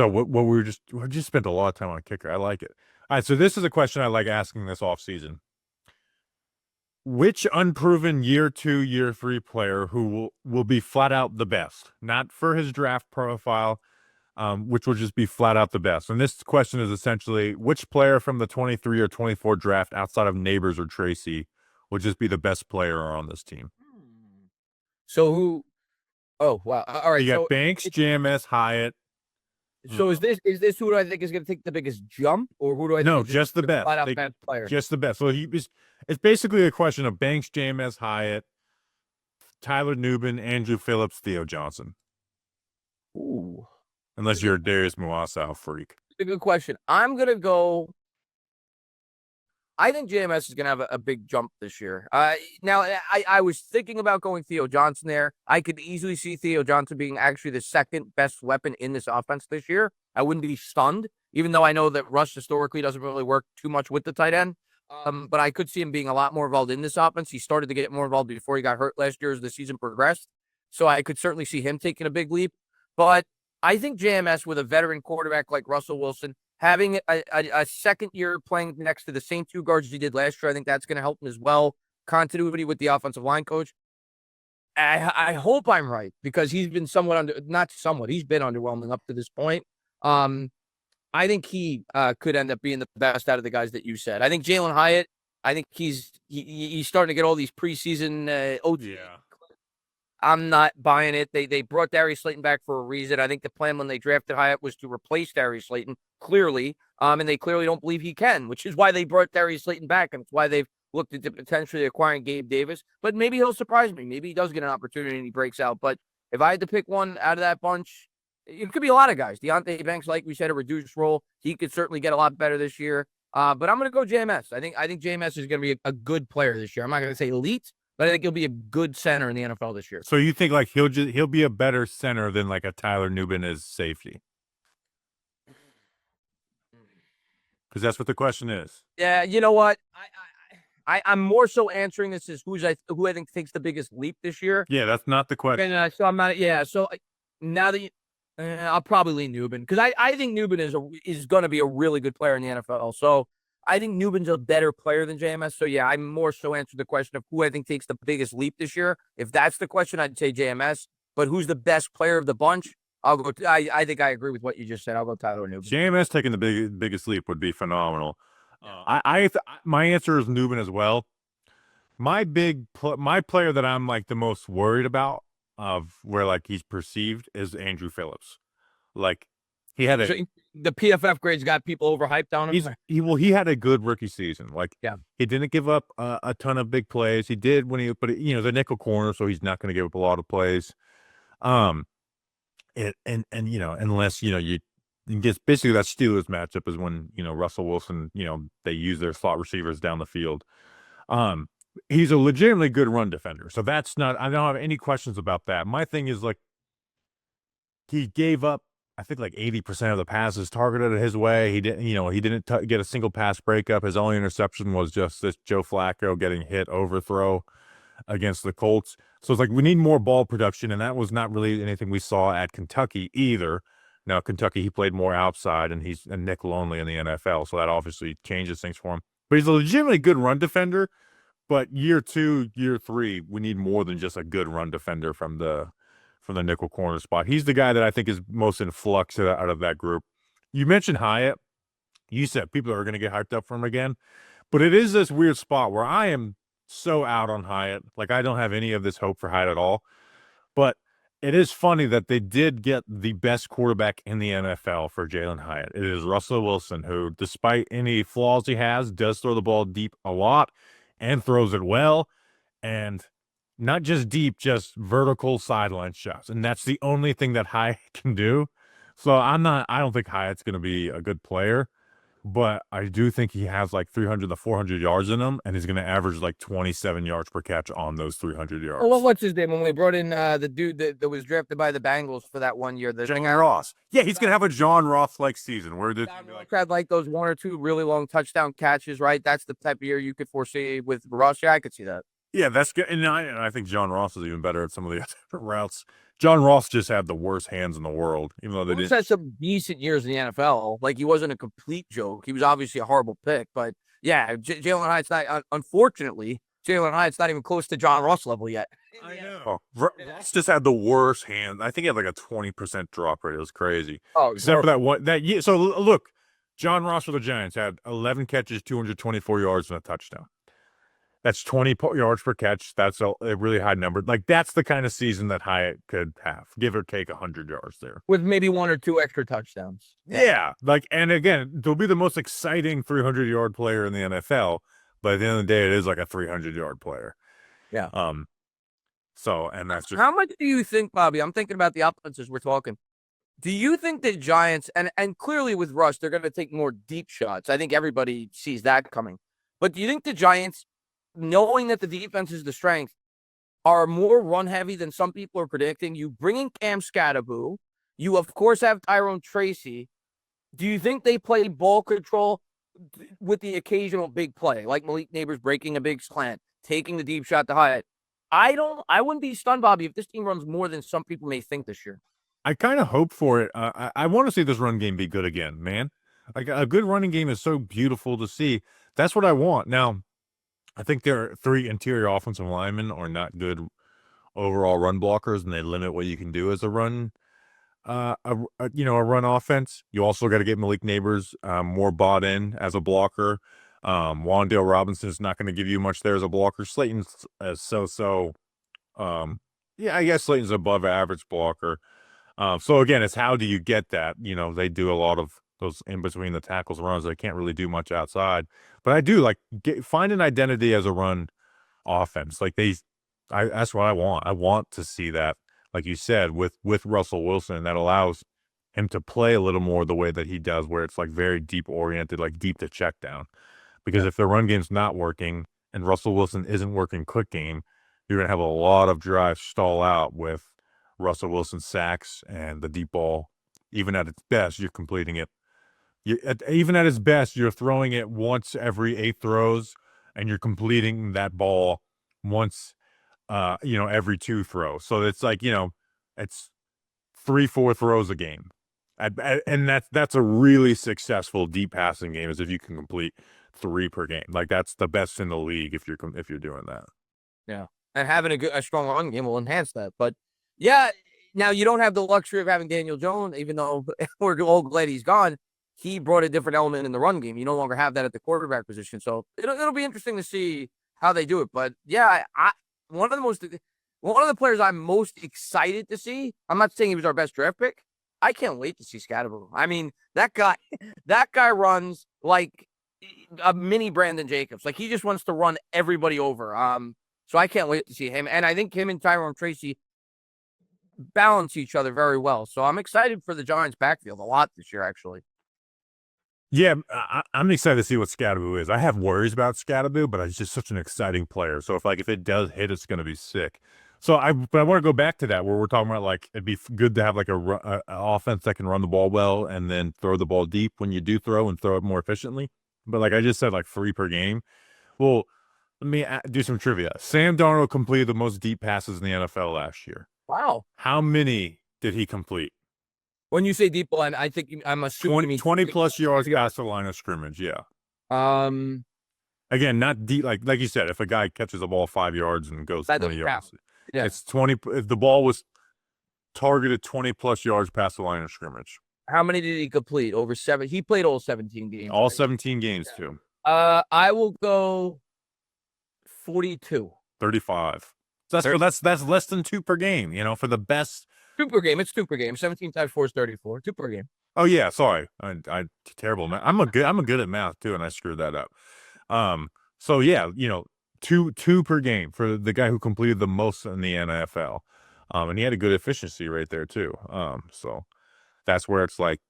[SPEAKER 1] we just spent a lot of time on kicker. I like it. All right, so this is a question I like asking this offseason. Which unproven year 2, year 3 player who will be flat out the best, not for his draft profile, which will just be flat out the best. And this question is essentially, which player from the 23 or 24 draft outside of Neighbors or Tracy will just be the best player on this team?
[SPEAKER 2] So who? Oh wow! All right,
[SPEAKER 1] you got Banks, JMS, Hyatt.
[SPEAKER 2] So is this who do I think is going to take the biggest jump, or who do I think?
[SPEAKER 1] No,
[SPEAKER 2] is
[SPEAKER 1] just the best.
[SPEAKER 2] Flat out best player.
[SPEAKER 1] Just the best. So it's basically a question of Banks, JMS, Hyatt, Tyler Nubin, Andrew Phillips, Theo Johnson.
[SPEAKER 2] Ooh.
[SPEAKER 1] Unless you're a Darius Muasau freak.
[SPEAKER 2] A good question. I'm gonna go. I think JMS is going to have a big jump this year. Now, I was thinking about going Theo Johnson there. I could easily see Theo Johnson being actually the second best weapon in this offense this year. I wouldn't be stunned, even though I know that Russ historically doesn't really work too much with the tight end. But I could see him being a lot more involved in this offense. He started to get more involved before he got hurt last year as the season progressed. So I could certainly see him taking a big leap. But I think JMS with a veteran quarterback like Russell Wilson, having a second year playing next to the same 2 guards he did last year, I think that's going to help him as well. Continuity with the offensive line coach. I hope I'm right, because he's been he's been underwhelming up to this point. I think he could end up being the best out of the guys that you said. I think Jalen Hyatt, I think he's starting to get all these preseason OT.
[SPEAKER 1] Yeah.
[SPEAKER 2] I'm not buying it. They brought Darius Slayton back for a reason. I think the plan when they drafted Hyatt was to replace Darius Slayton, clearly. And they clearly don't believe he can, which is why they brought Darius Slayton back, and it's why they've looked into potentially acquiring Gabe Davis. But maybe he'll surprise me. Maybe he does get an opportunity and he breaks out. But if I had to pick one out of that bunch, it could be a lot of guys. Deontay Banks, like we said, a reduced role. He could certainly get a lot better this year. But I'm going to go JMS. I think JMS is going to be a good player this year. I'm not going to say elite, but I think he'll be a good center in the NFL this year.
[SPEAKER 1] So you think like he'll be a better center than like a Tyler Nubin as safety? Because that's what the question is.
[SPEAKER 2] Yeah, you know what? I'm more so answering this as who I think takes the biggest leap this year.
[SPEAKER 1] Yeah, that's not the question.
[SPEAKER 2] And so I'm not. Yeah, so now that I'll probably lean Nubin, because I think Nubin is going to be a really good player in the NFL. So I think Nubin's a better player than JMS. So yeah, I'm more so answering the question of who I think takes the biggest leap this year. If that's the question, I'd say JMS. But who's the best player of the bunch? I'll go. I think I agree with what you just said. I'll go Tyler Nubin.
[SPEAKER 1] JMS taking the biggest leap would be phenomenal. My answer is Nubin as well. My player that I'm like the most worried about of where like he's perceived is Andrew Phillips. Like he had
[SPEAKER 2] the PFF grades got people overhyped on him.
[SPEAKER 1] He had a good rookie season. Like
[SPEAKER 2] yeah,
[SPEAKER 1] he didn't give up a ton of big plays. He did but the nickel corner, so he's not going to give up a lot of plays. Unless you get basically that Steelers matchup is when Russell Wilson they use their slot receivers down the field. He's a legitimately good run defender, so that's not. I don't have any questions about that. My thing is like he gave up, I think, like 80% of the passes targeted his way. He didn't get a single pass breakup. His only interception was just this Joe Flacco getting hit overthrow against the Colts. So it's like we need more ball production, and that was not really anything we saw at Kentucky either. Now, Kentucky, he played more outside, and he's a nickel only in the NFL, so that obviously changes things for him. But he's a legitimately good run defender, but year 2, year 3, we need more than just a good run defender from the nickel corner spot. He's the guy that I think is most in flux out of that group. You mentioned Hyatt. You said people are going to get hyped up for him again, but it is this weird spot where I am so out on Hyatt. Like I don't have any of this hope for Hyatt at all, but it is funny that they did get the best quarterback in the NFL for Jalen Hyatt. It is Russell Wilson, who, despite any flaws he has, does throw the ball deep a lot and throws it well. And not just deep, just vertical sideline shots. And that's the only thing that Hyatt can do. So I don't think Hyatt's going to be a good player. but I do think he has like 300 to 400 yards in him, and he's going to average like 27 yards per catch on those 300 yards.
[SPEAKER 2] Well, what's his name? When we brought in the dude that was drafted by the Bengals for that 1 year, the
[SPEAKER 1] John Ross. Yeah, he's going to have a John Ross-like season. Where did
[SPEAKER 2] had like those 1 or 2 really long touchdown catches, right? That's the type of year you could foresee with Ross. Yeah, I could see that.
[SPEAKER 1] Yeah, that's good. And I think John Ross is even better at some of the other routes. John Ross just had the worst hands in the world, even though they
[SPEAKER 2] Ross
[SPEAKER 1] didn't.
[SPEAKER 2] had some decent years in the NFL. Like, he wasn't a complete joke. He was obviously a horrible pick, but yeah, Jalen Hyatt's not. Unfortunately, Jalen Hyatt's not even close to John Ross level yet.
[SPEAKER 1] I know. Ross just had the worst hand. I think he had like a 20% drop rate. It was crazy.
[SPEAKER 2] Oh,
[SPEAKER 1] except for that one that year. So look, John Ross for the Giants had 11 catches, 224 yards, and a touchdown. That's 20 yards per catch. That's a really high number. Like, that's the kind of season that Hyatt could have, give or take 100 yards there.
[SPEAKER 2] With maybe 1 or 2 extra touchdowns.
[SPEAKER 1] Yeah. Like, and again, they'll be the most exciting 300-yard player in the NFL, but at the end of the day, it is like a 300-yard player.
[SPEAKER 2] Yeah.
[SPEAKER 1] So, and that's just.
[SPEAKER 2] How much do you think, Bobby? I'm thinking about the offenses we're talking. Do you think the Giants, and clearly with Russ, they're going to take more deep shots. I think everybody sees that coming. But do you think the Giants, knowing that the defense is the strength, are more run heavy than some people are predicting? You bring in Cam Scatterboo. You, of course, have Tyrone Tracy. Do you think they play ball control with the occasional big play, like Malik Neighbors breaking a big slant, taking the deep shot to Hyatt? I wouldn't be stunned, Bobby, if this team runs more than some people may think this year.
[SPEAKER 1] I kind of hope for it. I want to see this run game be good again, man. Like, a good running game is so beautiful to see. That's what I want. Now, I think their 3 interior offensive linemen are not good overall run blockers, and they limit what you can do as a run, a run offense. You also got to get Malik Neighbors more bought in as a blocker. Wan'Dale Robinson is not going to give you much there as a blocker. Slayton's so. Yeah, I guess Slayton's above average blocker. So again, it's how do you get that? They do a lot of those in between the tackles runs. They can't really do much outside. But I do like find an identity as a run offense. Like that's what I want. I want to see that, like you said, with Russell Wilson, that allows him to play a little more the way that he does, where it's like very deep oriented, like deep to check down. Because if the run game's not working and Russell Wilson isn't working quick game, you're gonna have a lot of drives stall out with Russell Wilson sacks and the deep ball. Even at its best, you're completing it. Even at its best, you're throwing it once every 8 throws, and you're completing that ball once, every 2 throws. So it's like, it's 3-4 throws a game, and that's a really successful deep passing game. Is if you can complete 3 per game. Like, that's the best in the league if you're doing that.
[SPEAKER 2] Yeah, and having a strong run game will enhance that. But yeah, now you don't have the luxury of having Daniel Jones, even though we're all glad he's gone. He brought a different element in the run game. You no longer have that at the quarterback position. So it'll be interesting to see how they do it. But yeah, one of the players I'm most excited to see, I'm not saying he was our best draft pick. I can't wait to see Scatterboo. I mean, that guy runs like a mini Brandon Jacobs. Like, he just wants to run everybody over. So I can't wait to see him. And I think him and Tyrone Tracy balance each other very well. So I'm excited for the Giants backfield a lot this year, actually.
[SPEAKER 1] Yeah, I'm excited to see what Scatterboo is. I have worries about Scatterboo, but he's just such an exciting player. So if it does hit, it's going to be sick. So I want to go back to that where we're talking about, like, it'd be good to have like a offense that can run the ball well and then throw the ball deep when you do throw and throw it more efficiently. But like I just said, like 3 per game. Well, let me do some trivia. Sam Darnold completed the most deep passes in the NFL last year.
[SPEAKER 2] Wow.
[SPEAKER 1] How many did he complete?
[SPEAKER 2] When you say deep line, I think I'm assuming
[SPEAKER 1] 20 plus yards past the line of scrimmage. Yeah. Again, not deep. Like you said, if a guy catches the ball 5 yards and goes 20 yards,
[SPEAKER 2] yeah,
[SPEAKER 1] it's 20. If the ball was targeted 20 plus yards past the line of scrimmage.
[SPEAKER 2] How many did he complete? Over 7? He played all 17 games.
[SPEAKER 1] All 17 games too.
[SPEAKER 2] I will go 42.
[SPEAKER 1] 35. So that's less than 2 per game. For the best.
[SPEAKER 2] 2 per game. It's 2 per game. 17 times 4 is 34. 2 per game.
[SPEAKER 1] Oh yeah, sorry. I terrible math. I'm good at math too, and I screwed that up. So yeah, two per game for the guy who completed the most in the NFL. And he had a good efficiency right there too. So that's where it's like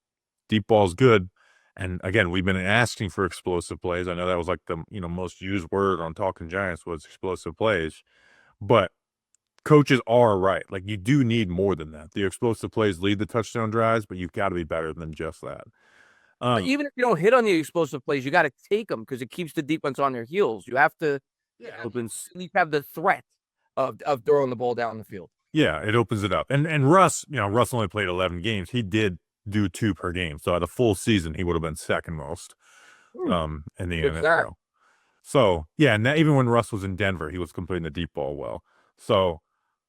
[SPEAKER 1] deep ball's good. And again, we've been asking for explosive plays. I know that was like the most used word on Talking Giants was explosive plays, but coaches are right. Like you do need more than that. The explosive plays lead the touchdown drives, but you've got to be better than just that.
[SPEAKER 2] But even if you don't hit on the explosive plays, you got to take them because it keeps the defense on their heels. You have to at least have the threat of throwing the ball down the field.
[SPEAKER 1] Yeah, it opens it up. And Russ, Russ only played 11 games. He did do 2 per game. So at a full season, he would have been second most in the NFL. So, yeah, and even when Russ was in Denver, he was completing the deep ball well. So,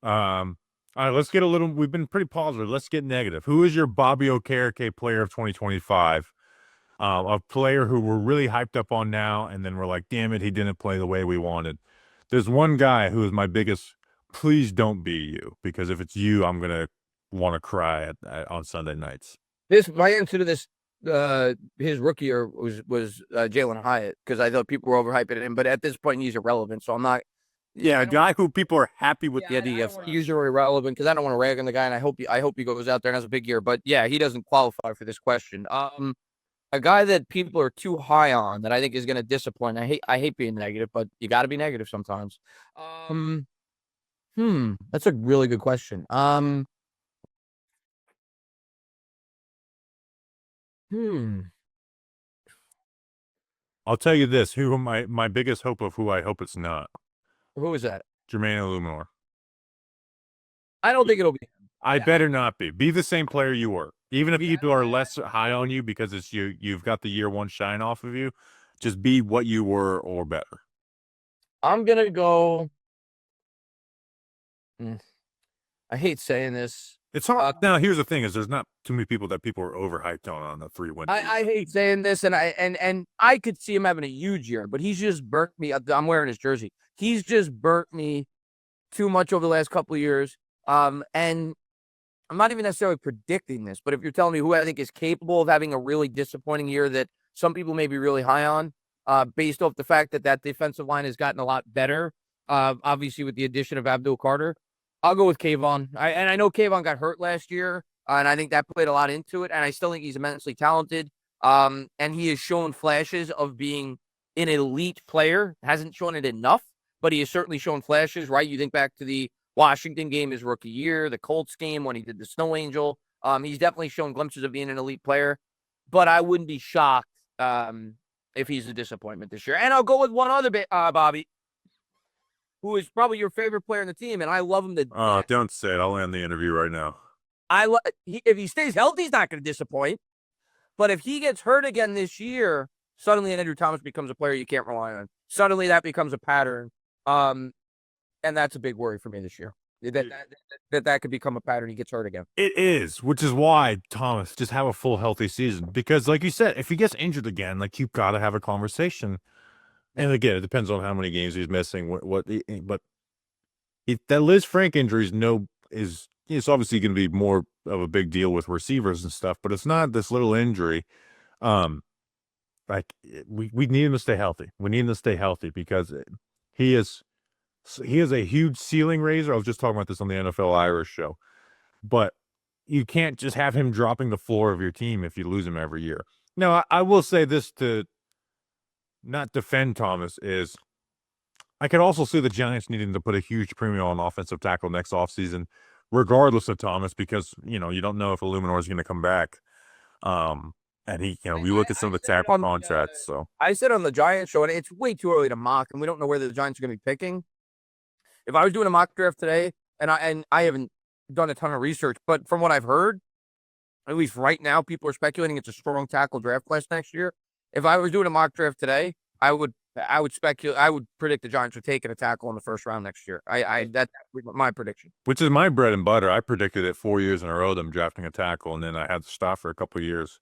[SPEAKER 1] all right, let's get we've been pretty positive. Let's get negative. Who is your Bobby Okereke player of 2025? A player who we're really hyped up on now, and then we're like, damn it, he didn't play the way we wanted. There's one guy who is my biggest, please don't be you, because if it's you, I'm going to want to cry on Sunday nights.
[SPEAKER 2] My answer to this, his rookie year was Jalen Hyatt, because I thought people were overhyping him, but at this point, he's irrelevant, so I'm not.
[SPEAKER 1] Yeah, a guy who people are happy with.
[SPEAKER 2] Yeah, he's irrelevant because I don't want to rag on the guy, and I hope he goes out there and has a big year. But yeah, he doesn't qualify for this question. A guy that people are too high on that I think is going to disappoint. I hate being negative, but you got to be negative sometimes. That's a really good question. I'll
[SPEAKER 1] tell you this: who my biggest hope of who I hope it's not.
[SPEAKER 2] Who is that?
[SPEAKER 1] Jermaine Illuminor.
[SPEAKER 2] I don't think it'll be him.
[SPEAKER 1] I better not be. Be the same player you were. Even if people are less high on you because it's you've got the year one shine off of you, just be what you were or better.
[SPEAKER 2] I'm going to go. I hate saying this.
[SPEAKER 1] It's hard. Now, here's the thing: is there's not too many people that people are overhyped on the 3-win.
[SPEAKER 2] I hate saying this, and I could see him having a huge year, but he's just burnt me. I'm wearing his jersey. He's just burnt me too much over the last couple of years. And I'm not even necessarily predicting this, but if you're telling me who I think is capable of having a really disappointing year that some people may be really high on, based off the fact that defensive line has gotten a lot better, obviously with the addition of Abdul Carter, I'll go with Kayvon. I know Kayvon got hurt last year, and I think that played a lot into it, and I still think he's immensely talented, and he has shown flashes of being an elite player. Hasn't shown it enough, but he has certainly shown flashes, right? You think back to the Washington game his rookie year, the Colts game when he did the Snow Angel. He's definitely shown glimpses of being an elite player, but I wouldn't be shocked if he's a disappointment this year. And I'll go with one other bit, Bobby, who is probably your favorite player in the team, and I love him to death.
[SPEAKER 1] Don't say it. I'll end the interview right now.
[SPEAKER 2] If he stays healthy, he's not going to disappoint. But if he gets hurt again this year, suddenly Andrew Thomas becomes a player you can't rely on. Suddenly that becomes a pattern. And that's a big worry for me this year. That could become a pattern. He gets hurt again.
[SPEAKER 1] It is, which is why Thomas just have a full healthy season. Because, like you said, if he gets injured again, like you've got to have a conversation. And again, it depends on how many games he's missing. But that Liz Frank injury it's obviously going to be more of a big deal with receivers and stuff. But it's not this little injury. Like we need him to stay healthy. We need him to stay healthy because he is a huge ceiling raiser. I was just talking about this on the NFL Irish show. But you can't just have him dropping the floor of your team if you lose him every year. Now, I will say this to not defend Thomas is I could also see the Giants needing to put a huge premium on offensive tackle next offseason, regardless of Thomas, because, you don't know if Illuminor is going to come back. And he, we look at some of the tackle contracts. So
[SPEAKER 2] I said on the Giants show, and it's way too early to mock, and we don't know where the Giants are going to be picking. If I was doing a mock draft today, and I haven't done a ton of research, but from what I've heard, at least right now, people are speculating it's a strong tackle draft class next year. If I was doing a mock draft today, I would predict the Giants would take a tackle in the first round next year. That's my prediction.
[SPEAKER 1] Which is my bread and butter. I predicted it 4 years in a row, them drafting a tackle, and then I had to stop for a couple of years.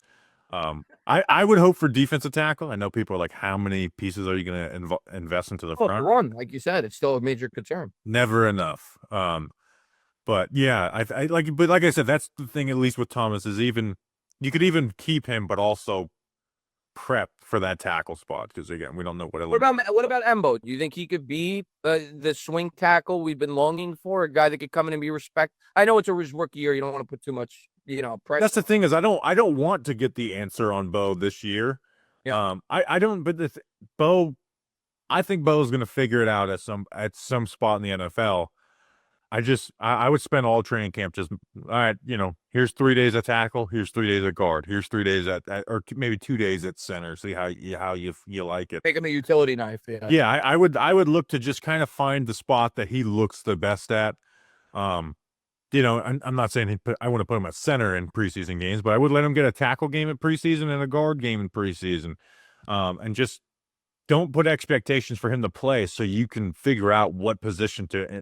[SPEAKER 1] I would hope for defensive tackle. I know people are like, how many pieces are you going to invest into the front?
[SPEAKER 2] One, like you said, it's still a major concern.
[SPEAKER 1] Never enough. But yeah, but like I said, that's the thing. At least with Thomas is you could even keep him, but also prep for that tackle spot because again, we don't know what
[SPEAKER 2] about Embo? Do you think he could be the swing tackle we've been longing for? A guy that could come in and be respected. I know it's a rookie year. You don't want to put too much press.
[SPEAKER 1] That's the thing is I don't want to get the answer on Bo this year.
[SPEAKER 2] Yeah.
[SPEAKER 1] I don't. But Bo, I think Bo's going to figure it out at some spot in the NFL. I would spend all training camp just, all right, here's 3 days at tackle, here's 3 days at guard, here's 3 days or maybe 2 days at center. See how you like it.
[SPEAKER 2] Taking the utility knife. Yeah.
[SPEAKER 1] Yeah, I would look to just kind of find the spot that he looks the best at. I'm not saying I want to put him at center in preseason games, but I would let him get a tackle game at preseason and a guard game in preseason, and just don't put expectations for him to play so you can figure out what position to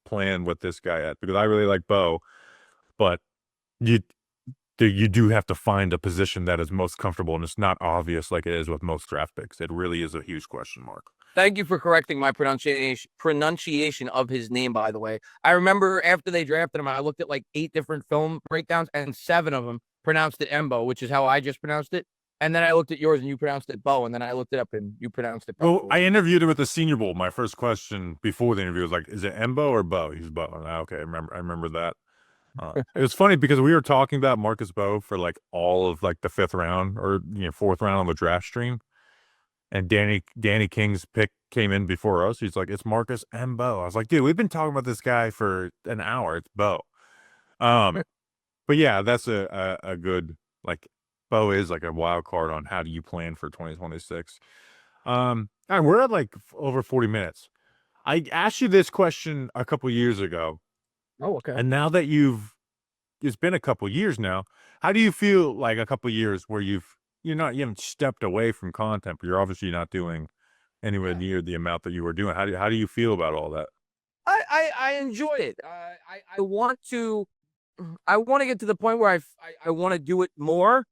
[SPEAKER 1] plan with this guy at, because I really like Bo, but you do have to find a position that is most comfortable, and it's not obvious like it is with most draft picks. It really is a huge question mark.
[SPEAKER 2] Thank you for correcting my pronunciation of his name, by the way. I remember after they drafted him, I looked at like 8 different film breakdowns, and 7 of them pronounced it Embo, which is how I just pronounced it. And then I looked at yours and you pronounced it Bo, and then I looked it up and you pronounced it Bo.
[SPEAKER 1] Well, I interviewed him at the Senior Bowl. My first question before the interview was like, "Is it Embo or Bo?" He's Bo. Okay, I remember that. It was funny because we were talking about Marcus Bo for like all of like the 5th round or 4th round on the draft stream, and Danny King's pick came in before us. He's like, "It's Marcus and Bo." I was like, "Dude, we've been talking about this guy for an hour. It's Bo." But yeah, that's a good Bo is like a wild card on how do you plan for 2026. All right, we're at like over 40 minutes. I asked you this question a couple years ago.
[SPEAKER 2] Oh, okay.
[SPEAKER 1] And now that it's been a couple years now, how do you feel like a couple years where you haven't stepped away from content, but you're obviously not doing anywhere near the amount that you were doing? How do you feel about all that?
[SPEAKER 2] I enjoy it. I want to get to the point where I want to do it more.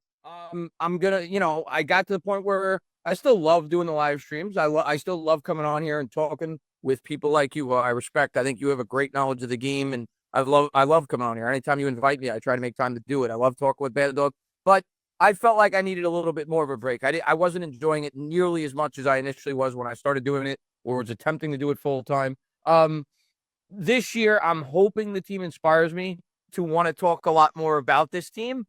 [SPEAKER 2] I'm gonna, I got to the point where I still love doing the live streams. I still love coming on here and talking with people like you, who I respect. I think you have a great knowledge of the game, and I love coming on here. Anytime you invite me, I try to make time to do it. I love talking with Bad Dog, but I felt like I needed a little bit more of a break. I wasn't enjoying it nearly as much as I initially was when I started doing it, or was attempting to do it full time. This year, I'm hoping the team inspires me to want to talk a lot more about this team.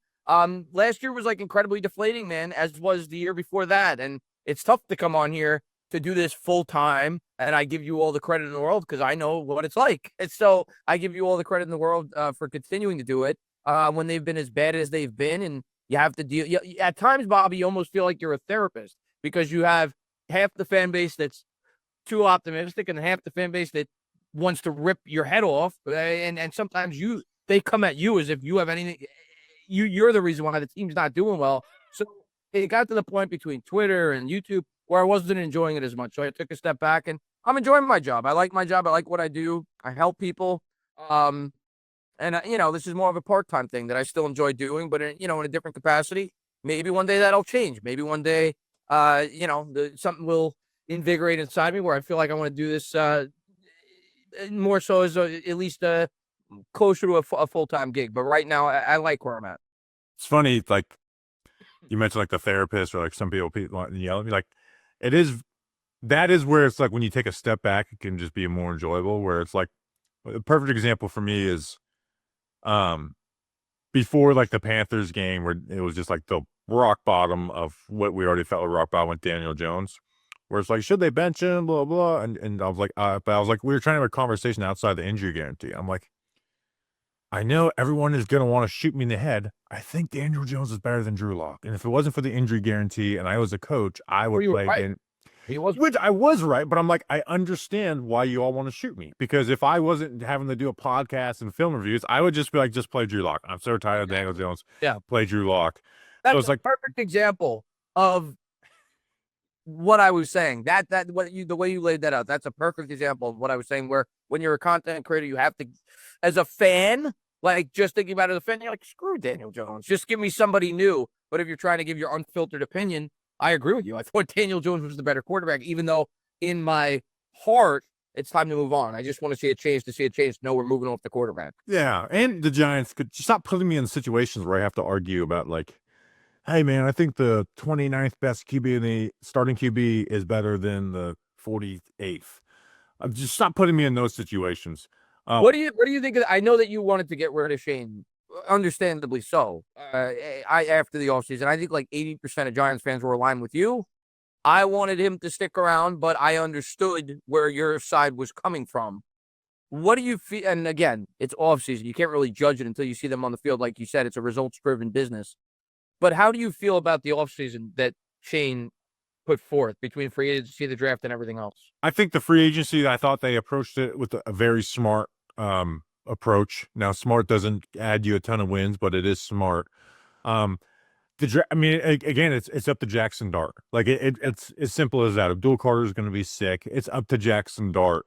[SPEAKER 2] Last year was like incredibly deflating, man, as was the year before that. And it's tough to come on here to do this full time. And I give you all the credit in the world because I know what it's like. And so I give you all the credit in the world for continuing to do it when they've been as bad as they've been. And you have to deal. At times, Bobby, you almost feel like you're a therapist because you have half the fan base that's too optimistic and half the fan base that wants to rip your head off. And sometimes they come at you as if you have anything. You're the reason why the team's not doing well. So it got to the point between Twitter and YouTube where I wasn't enjoying it as much. So I took a step back, and I'm enjoying my job. I like my job. I like what I do. I help people. And this is more of a part-time thing that I still enjoy doing, but in a different capacity. Maybe one day that'll change. Maybe one day, something will invigorate inside me where I feel like I want to do this more so as at least closer to a full-time gig. But right now, I like where I'm at.
[SPEAKER 1] It's funny, like you mentioned, like the therapist or like some people yell at me. Like that is where it's like when you take a step back, it can just be more enjoyable. Where it's like a perfect example for me is, before like the Panthers game where it was just like the rock bottom of what we already felt like rock bottom with Daniel Jones. Where it's like, should they bench him, blah, blah. And I was like, but I was like, we were trying to have a conversation outside the injury guarantee. I'm like, I know everyone is going to want to shoot me in the head. I think Daniel Jones is better than Drew Lock. And if it wasn't for the injury guarantee and I was a coach, I would play.
[SPEAKER 2] Right.
[SPEAKER 1] Which I was right. But I'm like, I understand why you all want to shoot me. Because if I wasn't having to do a podcast and film reviews, I would just be like, just play Drew Lock. I'm so tired of Daniel Jones.
[SPEAKER 2] Yeah.
[SPEAKER 1] Play Drew Lock.
[SPEAKER 2] That's
[SPEAKER 1] so it's like
[SPEAKER 2] perfect example of what I was saying. The way you laid that out, that's a perfect example of what I was saying, where when you're a content creator, you have to, as a fan, like just thinking about it as a fan, you're like, screw Daniel Jones. Just give me somebody new. But if you're trying to give your unfiltered opinion, I agree with you. I thought Daniel Jones was the better quarterback, even though in my heart, it's time to move on. I just want to see a change. No, we're moving off the quarterback.
[SPEAKER 1] Yeah. And the Giants could stop putting me in situations where I have to argue about like, hey, man, I think the 29th best QB in the starting QB is better than the 48th. Just stop putting me in those situations.
[SPEAKER 2] What do you think? I know that you wanted to get rid of Shane understandably so. I after the offseason, I think like 80% of Giants fans were aligned with you. I wanted him to stick around, but I understood where your side was coming from. What do you feel? And again, it's offseason. You can't really judge it until you see them on the field. Like you said, it's a results-driven business. But how do you feel about the offseason that Shane put forth between free agency, the draft, and everything else?
[SPEAKER 1] I think the free agency, I thought they approached it with a very smart approach. Now, smart doesn't add you a ton of wins, but it is smart. I mean, again, it's up to Jaxson Dart. Like it's as simple as that. Abdul Carter is going to be sick. It's up to Jaxson Dart.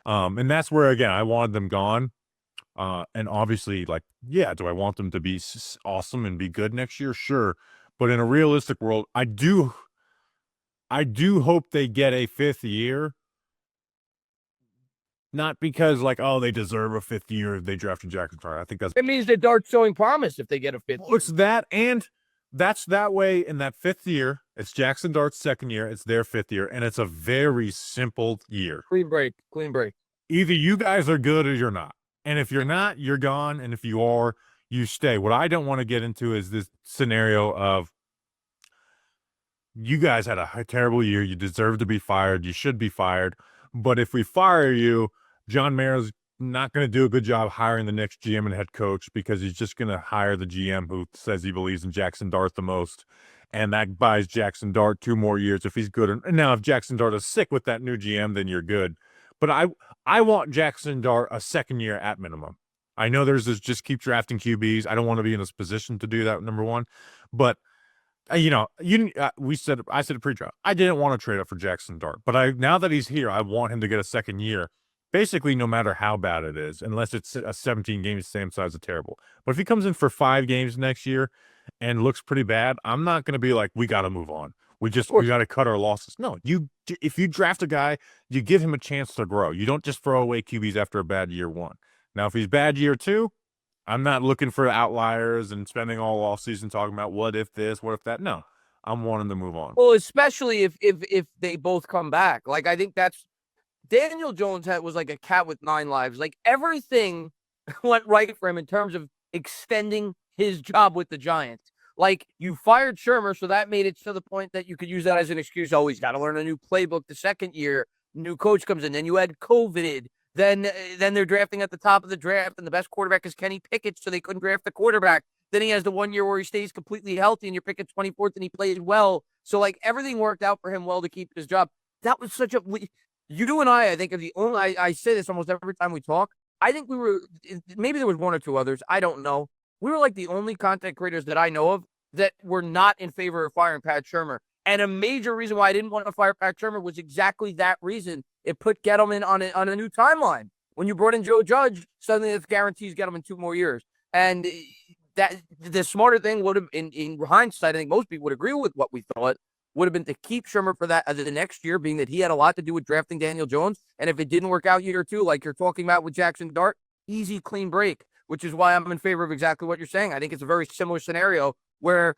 [SPEAKER 1] And that's where, again, I wanted them gone. And obviously, like, yeah, do I want them to be awesome and be good next year? Sure. But in a realistic world, I do hope they get a 5th year. Not because, like, oh, they deserve a 5th year if they drafted Jaxson Dart. I think that's...
[SPEAKER 2] It means that Dart's showing promise if they get a 5th year.
[SPEAKER 1] It's that, and that's that way in that 5th year. It's Jaxson Dart's 2nd year. It's their 5th year, and it's a very simple year.
[SPEAKER 2] Clean break.
[SPEAKER 1] Either you guys are good or you're not. And if you're not, you're gone. And if you are, you stay. What I don't want to get into is this scenario of you guys had a terrible year. You deserve to be fired. You should be fired. But if we fire you, John Mara's not going to do a good job hiring the next GM and head coach because he's just going to hire the GM who says he believes in Jaxson Dart the most. And that buys Jaxson Dart 2 more years if he's good. And now if Jaxson Dart is sick with that new GM, then you're good. But I want Jaxson Dart a 2nd year at minimum. I know there's this just keep drafting QBs. I don't want to be in this position to do that, number one. But, I said it pre-draft. I didn't want to trade up for Jaxson Dart. But now that he's here, I want him to get a 2nd year. Basically, no matter how bad it is, unless it's a 17 games, same size of terrible. But if he comes in for 5 games next year and looks pretty bad, I'm not going to be like, we got to move on. We got to cut our losses. No, if you draft a guy, you give him a chance to grow. You don't just throw away QBs after a bad year 1. Now, if he's bad year 2, I'm not looking for outliers and spending all offseason talking about what if this, what if that. No, I'm wanting to move on.
[SPEAKER 2] Well, especially if they both come back. Like, I think that's Daniel Jones was like a cat with 9 lives. Like, everything went right for him in terms of extending his job with the Giants. Like, you fired Shermer, so that made it to the point that you could use that as an excuse. Oh, he's got to learn a new playbook the 2nd year. New coach comes in. Then you had COVID. Then they're drafting at the top of the draft, and the best quarterback is Kenny Pickett, so they couldn't draft the quarterback. Then he has the 1 year where he stays completely healthy, and you're picking 24th, and he plays well. So, like, everything worked out for him well to keep his job. That was such a... You and I think, are the only... I say this almost every time we talk. I think we were... Maybe there was 1 or 2 others. I don't know. We were like the only content creators that I know of that were not in favor of firing Pat Shurmur. And a major reason why I didn't want to fire Pat Shurmur was exactly that reason. It put Gettleman on a new timeline. When you brought in Joe Judge, suddenly it guarantees Gettleman 2 more years. And that the smarter thing would have, in hindsight, I think most people would agree with what we thought, would have been to keep Shurmur for that the next year, being that he had a lot to do with drafting Daniel Jones. And if it didn't work out year 2, like you're talking about with Jaxson Dart, easy, clean break, which is why I'm in favor of exactly what you're saying. I think it's a very similar scenario where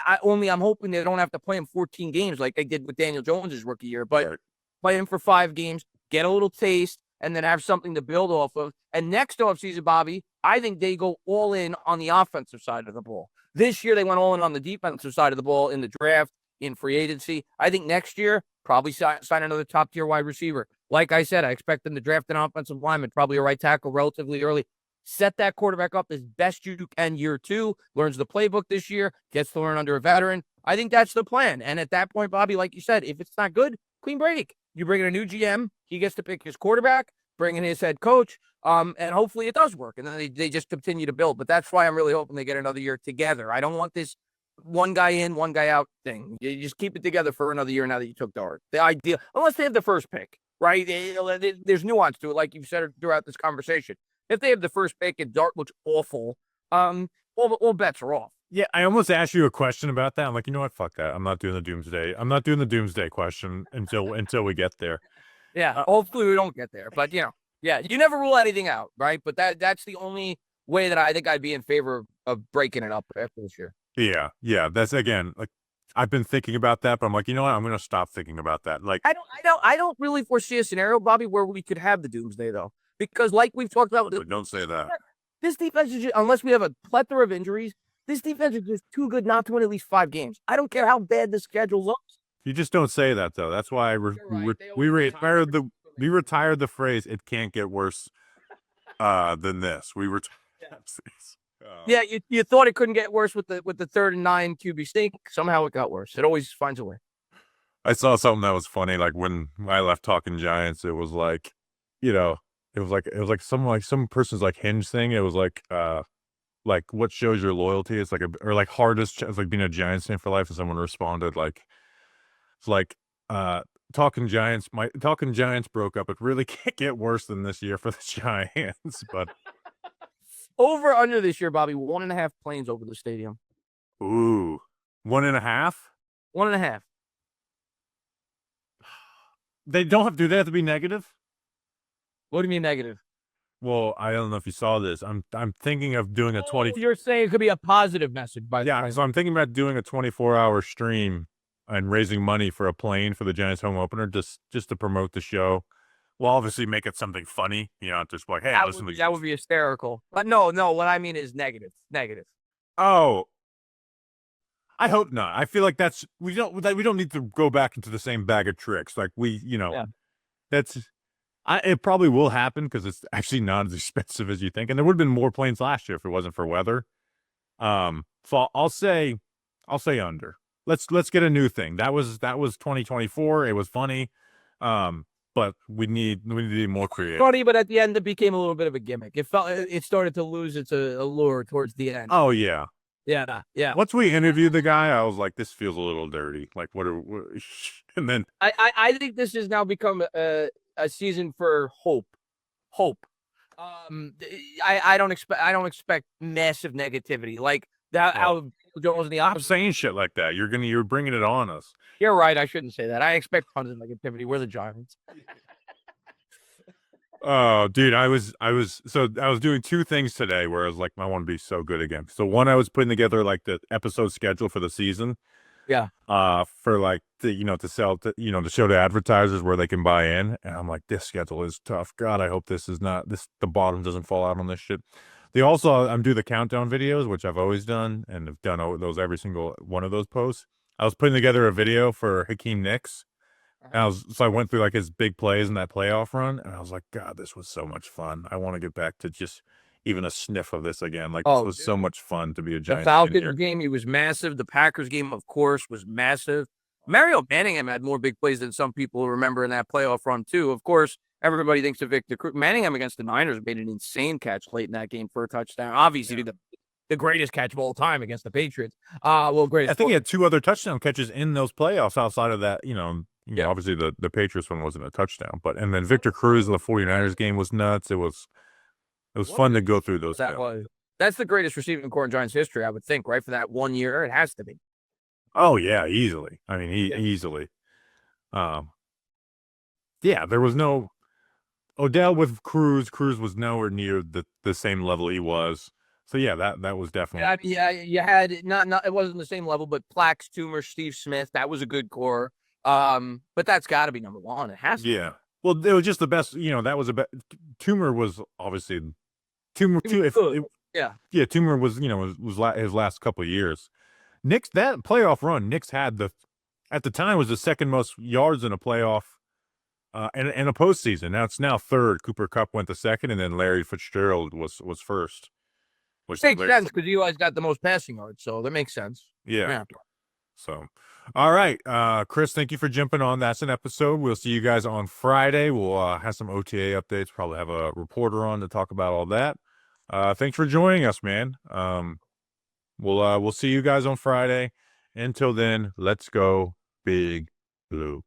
[SPEAKER 2] I'm hoping they don't have to play him 14 games like they did with Daniel Jones' rookie year, but play him for 5 games, get a little taste, and then have something to build off of. And next offseason, Bobby, I think they go all in on the offensive side of the ball. This year, they went all in on the defensive side of the ball in the draft, in free agency. I think next year, probably sign another top-tier wide receiver. Like I said, I expect them to draft an offensive lineman, probably a right tackle relatively early. Set that quarterback up as best you can year 2, learns the playbook this year, gets to learn under a veteran. I think that's the plan. And at that point, Bobby, like you said, if it's not good, clean break. You bring in a new GM, he gets to pick his quarterback, bring in his head coach, and hopefully it does work. And then they just continue to build. But that's why I'm really hoping they get another year together. I don't want this one guy in, one guy out thing. You just keep it together for another year now that you took Dart. The idea, unless they have the first pick, right? There's nuance to it, like you've said throughout this conversation. If they have the first pick and Dart looks awful, all bets are off.
[SPEAKER 1] Yeah, I almost asked you a question about that. I'm like, you know what? Fuck that. I'm not doing the doomsday. I'm not doing the doomsday question until we get there.
[SPEAKER 2] Yeah, hopefully we don't get there. But, yeah, you never rule anything out, right? But that's the only way that I think I'd be in favor of breaking it up after this year.
[SPEAKER 1] Yeah. That's, again, like, I've been thinking about that, but I'm like, you know what? I'm going to stop thinking about that. Like,
[SPEAKER 2] I don't really foresee a scenario, Bobby, where we could have the doomsday, though. Because like we've talked about...
[SPEAKER 1] Don't say that.
[SPEAKER 2] This defense is just, unless we have a plethora of injuries, this defense is just too good not to win at least 5 games. I don't care how bad the schedule looks.
[SPEAKER 1] You just don't say that though. That's why we retired the phrase "it can't get worse than this." We retired.
[SPEAKER 2] Yeah, you thought it couldn't get worse with the 3rd and 9 QB sneak. Somehow it got worse. It always finds a way.
[SPEAKER 1] I saw something that was funny. Like when I left Talking Giants, it was like, you know, it was like some person's like Hinge thing. It was like what shows your loyalty? It's like or like hardest. It's like being a Giants fan for life. And someone responded like, it's like Talking Giants. My Talking Giants broke up. It really can't get worse than this year for the Giants. But
[SPEAKER 2] Over under this year, Bobby, 1.5 planes over the stadium.
[SPEAKER 1] ooh, 1.5.
[SPEAKER 2] 1.5.
[SPEAKER 1] They don't have. Do they have to be negative?
[SPEAKER 2] What do you mean negative?
[SPEAKER 1] Well, I don't know if you saw this. I'm thinking of doing a 20.
[SPEAKER 2] You're saying it could be a positive message, by the way.
[SPEAKER 1] So I'm thinking about doing a 24-hour stream and raising money for a plane for the Giants home opener, just to promote the show. We'll obviously make it something funny, just like, hey,
[SPEAKER 2] that would be hysterical. But no, what I mean is negative. Negative.
[SPEAKER 1] Oh, I hope not. I feel like we don't need to go back into the same bag of tricks. Like it probably will happen because it's actually not as expensive as you think. And there would have been more planes last year if it wasn't for weather. So I'll say under. Let's get a new thing. That was 2024. It was funny. But we need to be more creative.
[SPEAKER 2] Funny, but at the end it became a little bit of a gimmick. It started to lose its allure towards the end.
[SPEAKER 1] Oh yeah.
[SPEAKER 2] Yeah.
[SPEAKER 1] Once we interviewed the guy, I was like, this feels a little dirty. Like what and then
[SPEAKER 2] I think this has now become a season for hope. I don't expect massive negativity like that. How Jones in the
[SPEAKER 1] I'm
[SPEAKER 2] opposite.
[SPEAKER 1] saying shit like that. You're bringing it on us.
[SPEAKER 2] You're right. I shouldn't say that. I expect tons of negativity. We're the Giants.
[SPEAKER 1] Oh, dude, I was doing 2 things today where I was like, I want to be so good again. So one, I was putting together like the episode schedule for the season.
[SPEAKER 2] Yeah.
[SPEAKER 1] For like to sell to to show to advertisers where they can buy in. And I'm like, this schedule is tough. God, I hope the bottom doesn't fall out on this shit. I'm do the countdown videos, which I've always done and have done those every single one of those posts. I was putting together a video for Hakeem Nicks. And I went through like his big plays in that playoff run, and I was like, God, this was so much fun. I want to get back to just even a sniff of this again. Like, it was so much fun to be a Giants.
[SPEAKER 2] The Falcons game, he was massive. The Packers game, of course, was massive. Mario Manningham had more big plays than some people remember in that playoff run, too. Of course, everybody thinks of Victor Cruz. Manningham against the Niners made an insane catch late in that game for a touchdown. Obviously, the greatest catch of all time against the Patriots. Greatest.
[SPEAKER 1] I think he had 2 other touchdown catches in those playoffs outside of that, obviously the Patriots one wasn't a touchdown, and then Victor Cruz in the 49ers game was nuts. It was fun to go through those.
[SPEAKER 2] That's the greatest receiving core in Giants history, I would think, right? For that 1 year, it has to be.
[SPEAKER 1] Oh yeah, easily. I mean, easily. There was no Odell with Cruz. Cruz was nowhere near the same level he was. So yeah, that was definitely.
[SPEAKER 2] You had not it wasn't the same level, but Plax, Toomer, Steve Smith, that was a good core. But that's got to be number 1. It has to.
[SPEAKER 1] Yeah. Well, it was just the best. That was Toomer was obviously Toomer too. Toomer was his last couple of years. Knicks, that playoff run, Knicks had at the time was the second most yards in a playoff, and a postseason. Now it's 3rd. Cooper Kupp went to 2nd, and then Larry Fitzgerald was first.
[SPEAKER 2] Which makes sense because Eli's got the most passing yards, so that makes sense.
[SPEAKER 1] Yeah. So, all right, Chris, thank you for jumping on. That's an episode. We'll see you guys on Friday. We'll have some OTA updates. Probably have a reporter on to talk about all that. Thanks for joining us, man. We'll see you guys on Friday. Until then, let's go Big Blue.